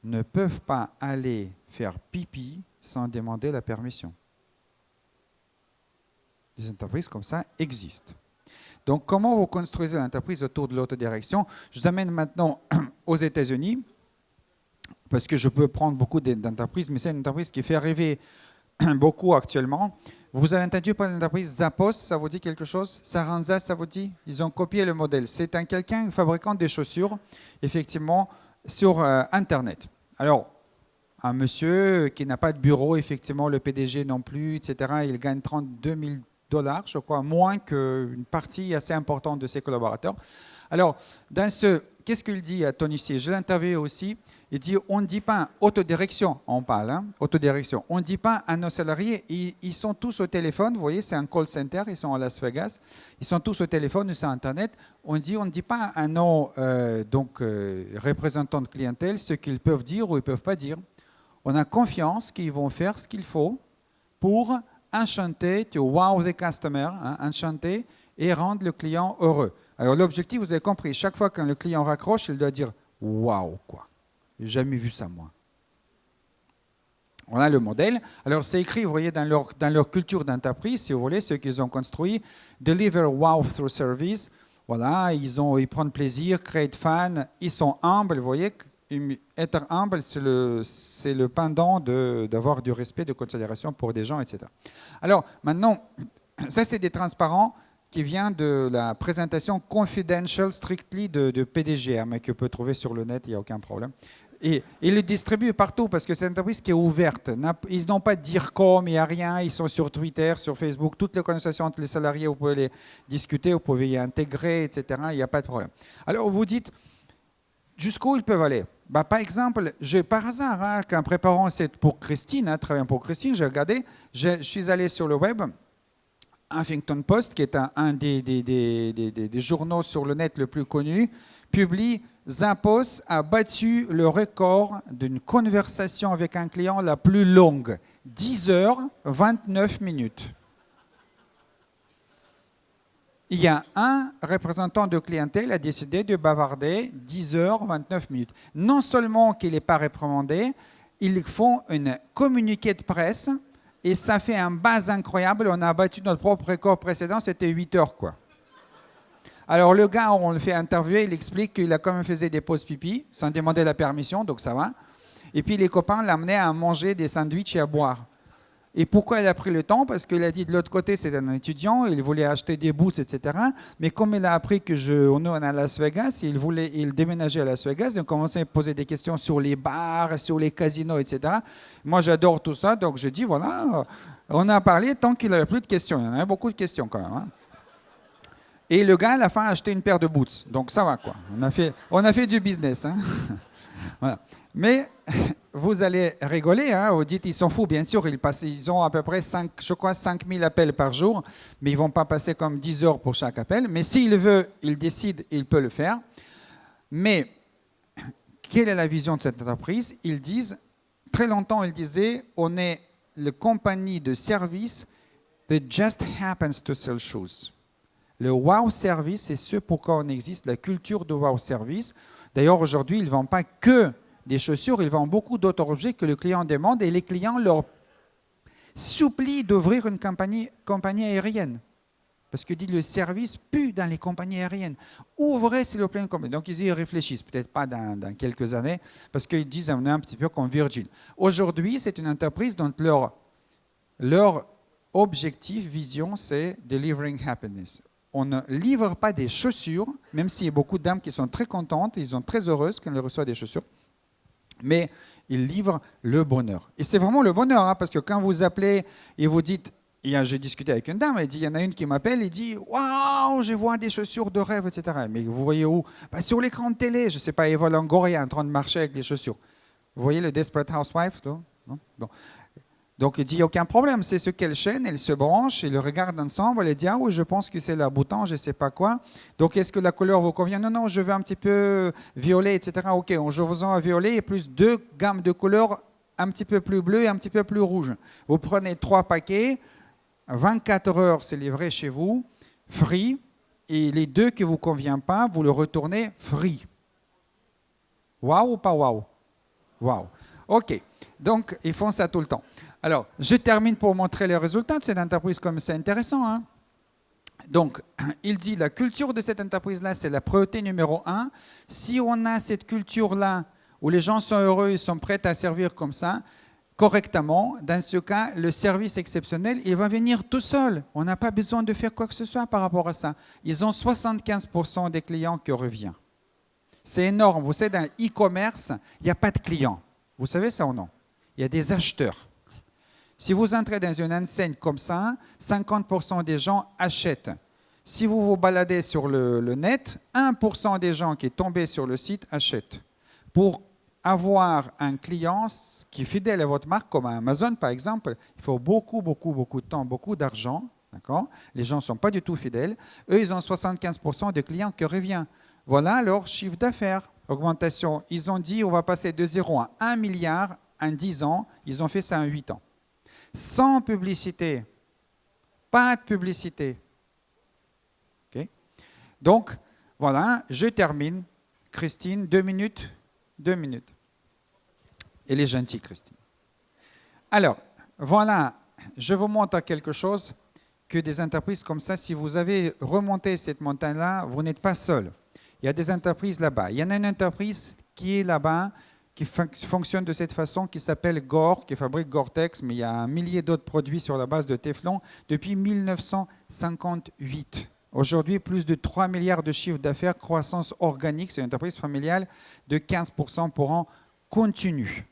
ne peuvent pas aller faire pipi sans demander la permission. Des entreprises comme ça existent. Donc, comment vous construisez l'entreprise autour de l'autodirection? Je vous amène maintenant aux États-Unis, parce que je peux prendre beaucoup d'entreprises, mais c'est une entreprise qui fait rêver beaucoup actuellement. Vous avez entendu parler de l'entreprise Zappos, ça vous dit quelque chose? Saranza, ça vous dit? Ils ont copié le modèle. C'est un fabricant de chaussures, effectivement, sur Internet. Alors, un monsieur qui n'a pas de bureau, effectivement, le PDG non plus, etc., il gagne 32 000 $, je crois, moins qu'une partie assez importante de ses collaborateurs. Alors, qu'est-ce qu'il dit à Tony C? Je l'ai interviewé aussi. Il dit, on ne dit pas autodirection, on parle, autodirection. On ne dit pas à nos salariés, ils sont tous au téléphone, vous voyez, c'est un call center, ils sont à Las Vegas, ils sont tous au téléphone ou sur Internet. On ne dit pas à nos représentants de clientèle ce qu'ils peuvent dire ou ils ne peuvent pas dire. On a confiance qu'ils vont faire ce qu'il faut pour enchanter, to wow the customer, enchanter et rendre le client heureux. Alors l'objectif, vous avez compris, chaque fois que le client raccroche, il doit dire « Waouh, quoi, j'ai jamais vu ça moi ». On a le modèle. Alors c'est écrit, vous voyez, dans leur culture d'entreprise, si vous voulez, ceux qu'ils ont construit, « Deliver wow through service ». Voilà, ils prennent plaisir, create fun, ils sont humbles, vous voyez. Être humble, c'est le pendant d'avoir du respect, de considération pour des gens, etc. Alors, maintenant, ça, c'est des transparents qui viennent de la présentation confidential strictly de PDG, mais que peut trouver sur le net, il n'y a aucun problème. Et ils le distribuent partout parce que c'est une entreprise qui est ouverte. Ils n'ont pas de DIRCOM, il n'y a rien. Ils sont sur Twitter, sur Facebook. Toutes les conversations entre les salariés, vous pouvez les discuter, vous pouvez y intégrer, etc. Il n'y a pas de problème. Alors, vous dites, jusqu'où ils peuvent aller? Par exemple, par hasard, qu'en préparant pour Christine, travaillant pour Christine, j'ai regardé, je suis allé sur le web, Huffington Post, qui est un des journaux sur le net le plus connu, publie « Zappos a battu le record d'une conversation avec un client la plus longue, 10 heures, 29 minutes ». Il y a un représentant de clientèle qui a décidé de bavarder 10 heures, 29 minutes. Non seulement qu'il n'est pas réprimandé, ils font un communiqué de presse et ça fait un buzz incroyable. On a battu notre propre record précédent, c'était 8 heures, quoi. Alors le gars, on le fait interviewer, il explique qu'il a quand même fait des pauses pipi sans demander la permission, donc ça va. Et puis les copains l'amenaient à manger des sandwichs et à boire. Et pourquoi il a pris le temps? Parce qu'il a dit de l'autre côté, c'est un étudiant, il voulait acheter des boosts, etc. Mais comme il a appris qu'on est à Las Vegas, il déménageait à Las Vegas, il a commencé à poser des questions sur les bars, sur les casinos, etc. Moi, j'adore tout ça, donc je dis, voilà, on a parlé tant qu'il n'avait plus de questions. Il y en avait beaucoup de questions quand même. Et le gars, à la fin, a acheté une paire de boots. Donc ça va, quoi. On a fait du business. Voilà. Mais vous allez rigoler, vous dites ils sont fous, bien sûr, ils ont à peu près 5 000 appels par jour, mais ils ne vont pas passer comme 10 heures pour chaque appel. Mais s'il veut, il décide, il peut le faire. Mais quelle est la vision de cette entreprise? Ils disent, très longtemps, ils disaient, on est la compagnie de service that just happens to sell shoes. Le wow service, c'est ce pourquoi on existe, la culture de wow service. D'ailleurs, aujourd'hui, ils ne vendent pas que des chaussures, ils vendent beaucoup d'autres objets que le client demande et les clients leur supplient d'ouvrir une compagnie aérienne. Parce que dit le service pue dans les compagnies aériennes. Ouvrez, s'il vous plaît, une compagnie. Donc, ils y réfléchissent, peut-être pas dans quelques années, parce qu'ils disent on est un petit peu comme Virgin. Aujourd'hui, c'est une entreprise dont leur objectif, vision, c'est delivering happiness. On ne livre pas des chaussures, même s'il y a beaucoup de dames qui sont très contentes, ils sont très heureuses quand elles reçoivent des chaussures, mais ils livrent le bonheur. Et c'est vraiment le bonheur, hein, parce que quand vous appelez et vous dites, j'ai discuté avec une dame, elle dit, il y en a une qui m'appelle et dit « Waouh, je vois des chaussures de rêve, etc. » Mais vous voyez où? Sur l'écran de télé, je ne sais pas, Eva Longoria en train de marcher avec des chaussures. Vous voyez le Desperate Housewives? Non? Bon. Donc il dit, il n'y a aucun problème, c'est sur quelle chaîne, elle se branche, ils le regardent ensemble, elle dit, ah oui, je pense que c'est la bouton, je ne sais pas quoi. Donc est-ce que la couleur vous convient? Non, non, je veux un petit peu violet, etc. Ok, je vous en violet et plus 2 gammes de couleurs, un petit peu plus bleu et un petit peu plus rouge. Vous prenez 3 paquets, 24 heures, c'est livré chez vous, free, et les 2 qui ne vous conviennent pas, vous le retournez free. Waouh ou pas waouh? Waouh. OK. Donc, ils font ça tout le temps. Alors, je termine pour montrer les résultats de cette entreprise, comme c'est intéressant. Hein? Donc, il dit, la culture de cette entreprise-là, c'est la priorité numéro 1. Si on a cette culture-là, où les gens sont heureux, ils sont prêts à servir comme ça, correctement, dans ce cas, le service exceptionnel, il va venir tout seul. On n'a pas besoin de faire quoi que ce soit par rapport à ça. Ils ont 75% des clients qui reviennent. C'est énorme. Vous savez, dans l'e-commerce, il n'y a pas de clients. Vous savez ça ou non? Il y a des acheteurs. Si vous entrez dans une enseigne comme ça, 50% des gens achètent. Si vous vous baladez sur le net, 1% des gens qui sont tombés sur le site achètent. Pour avoir un client qui est fidèle à votre marque, comme Amazon par exemple, il faut beaucoup de temps, beaucoup d'argent. D'accord? Les gens ne sont pas du tout fidèles. Eux, ils ont 75% de clients qui reviennent. Voilà leur chiffre d'affaires. Augmentation. Ils ont dit on va passer de 0 à 1 milliard en 10 ans. Ils ont fait ça en 8 ans. Sans publicité. Pas de publicité. Okay? Donc, voilà, je termine. Christine, 2 minutes. 2 minutes. Elle est gentille, Christine. Alors, voilà, je vous montre quelque chose que des entreprises comme ça, si vous avez remonté cette montagne-là, vous n'êtes pas seul. Il y a des entreprises là-bas. Il y en a une entreprise qui est là-bas, qui fonctionne de cette façon, qui s'appelle Gore, qui fabrique Gore-Tex, mais il y a un millier d'autres produits sur la base de Teflon depuis 1958. Aujourd'hui, plus de 3 milliards de chiffre d'affaires, croissance organique, c'est une entreprise familiale de 15% par an continue.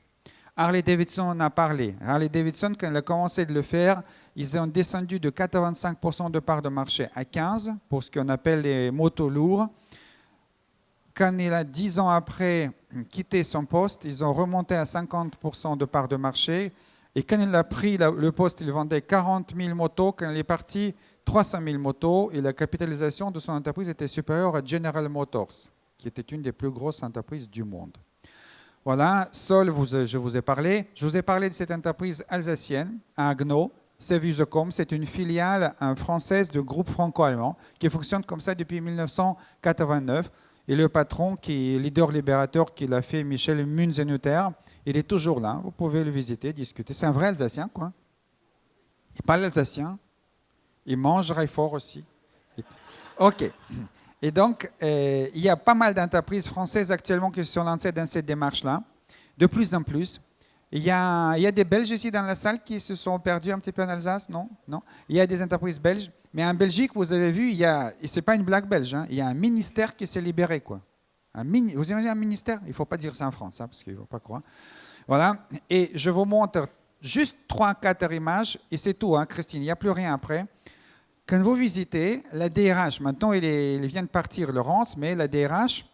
Harley-Davidson en a parlé. Harley-Davidson, quand elle a commencé de le faire, ils ont descendu de 85% de part de marché à 15% pour ce qu'on appelle les motos lourds. Quand il a 10 ans après quitté son poste, ils ont remonté à 50% de part de marché. Et quand il a pris le poste, il vendait 40 000 motos. Quand il est parti, 300 000 motos. Et la capitalisation de son entreprise était supérieure à General Motors, qui était une des plus grosses entreprises du monde. Voilà, Sol, je vous ai parlé. Je vous ai parlé de cette entreprise alsacienne, à Agno. Sevusecom, c'est une filiale française de groupe franco-allemand qui fonctionne comme ça depuis 1989. Et le patron, qui est leader libérateur, qui l'a fait, Michel Munzenhuter, il est toujours là. Vous pouvez le visiter, discuter. C'est un vrai Alsacien, quoi. Il parle alsacien. Il mange Raifort aussi. OK. Et donc, il y a pas mal d'entreprises françaises actuellement qui se sont lancées dans cette démarche-là, de plus en plus. Il y a des Belges ici dans la salle qui se sont perdus un petit peu en Alsace, non? Non. Il y a des entreprises belges. Mais en Belgique, vous avez vu, et ce n'est pas une blague belge, hein, il y a un ministère qui s'est libéré, quoi. Vous imaginez un ministère? Il ne faut pas dire ça en France, hein, parce qu'il ne faut pas croire. Voilà. Et je vous montre juste 3-4 images, et c'est tout, hein, Christine, il n'y a plus rien après. Quand vous visitez, la DRH, maintenant il vient de partir, Laurence, mais la DRH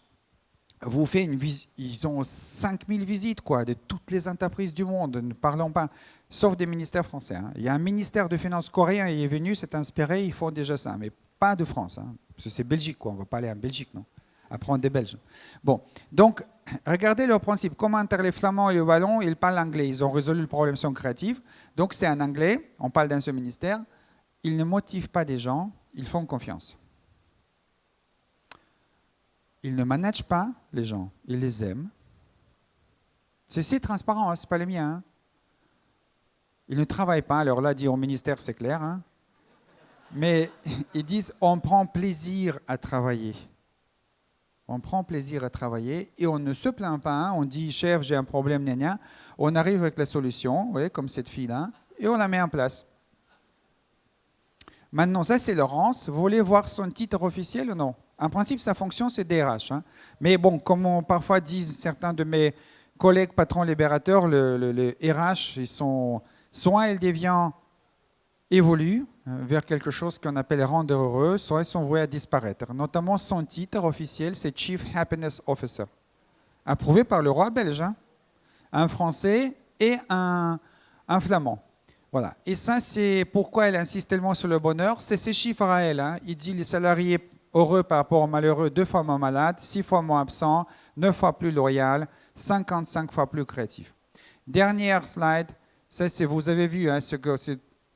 vous fait une visite. Ils ont 5000 visites, quoi, de toutes les entreprises du monde, ne parlons pas, sauf des ministères français. Hein. Il y a un ministère de finances coréen, il est venu, s'est inspiré, ils font déjà ça, mais pas de France, hein, parce que c'est Belgique, quoi, on ne va pas aller en Belgique, non, apprendre des Belges. Bon, donc, regardez leur principe. Comment entre les Flamands et le Wallon, ils parlent anglais. Ils ont résolu le problème, sont créatifs. Donc, c'est en anglais, on parle dans ce ministère. Ils ne motivent pas des gens, ils font confiance. Ils ne managent pas les gens, ils les aiment. C'est si transparent, hein, ce n'est pas les miens. Hein. Ils ne travaillent pas, alors là, dit au ministère, c'est clair. Hein. Mais ils disent on prend plaisir à travailler. On prend plaisir à travailler et on ne se plaint pas. Hein. On dit chef, j'ai un problème, gna gna. On arrive avec la solution, vous voyez, comme cette fille-là, et on la met en place. Maintenant, ça c'est Laurence. Vous voulez voir son titre officiel ou non? En principe, sa fonction c'est DRH. Hein. Mais bon, comme parfois disent certains de mes collègues patrons libérateurs, le RH, ils sont, soit ils deviennent évoluent vers quelque chose qu'on appelle rendre heureux, soit ils sont voués à disparaître. Notamment son titre officiel, c'est Chief Happiness Officer, approuvé par le roi belge, hein, un Français et un Flamand. Voilà. Et ça, c'est pourquoi elle insiste tellement sur le bonheur. C'est ces chiffres à elle. Hein. Il dit les salariés heureux par rapport aux malheureux 2 fois moins malades, 6 fois moins absents, 9 fois plus loyal, 55 fois plus créatif. Dernière slide. Ça, c'est, vous avez vu, hein,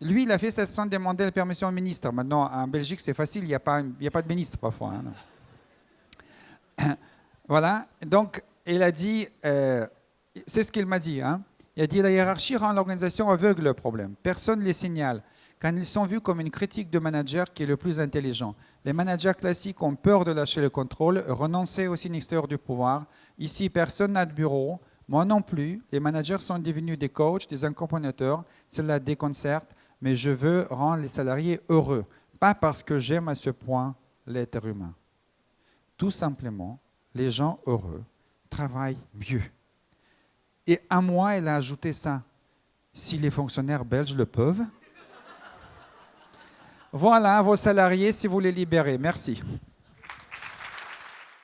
lui, il a fait ça sans demander la permission au ministre. Maintenant, en Belgique, c'est facile, il n'y a pas de ministre parfois. Hein, voilà. Donc, il a dit, c'est ce qu'il m'a dit. Hein. Il a dit, la hiérarchie rend l'organisation aveugle au problème. Personne ne les signale. Quand ils sont vus comme une critique de manager qui est le plus intelligent. Les managers classiques ont peur de lâcher le contrôle, renoncer au signe extérieur du pouvoir. Ici, personne n'a de bureau. Moi non plus. Les managers sont devenus des coachs, des accompagnateurs. Cela déconcerte. Mais je veux rendre les salariés heureux. Pas parce que j'aime à ce point l'être humain. Tout simplement, les gens heureux travaillent mieux. Et à moi, elle a ajouté ça. Si les fonctionnaires belges le peuvent. Voilà vos salariés si vous les libérez. Merci.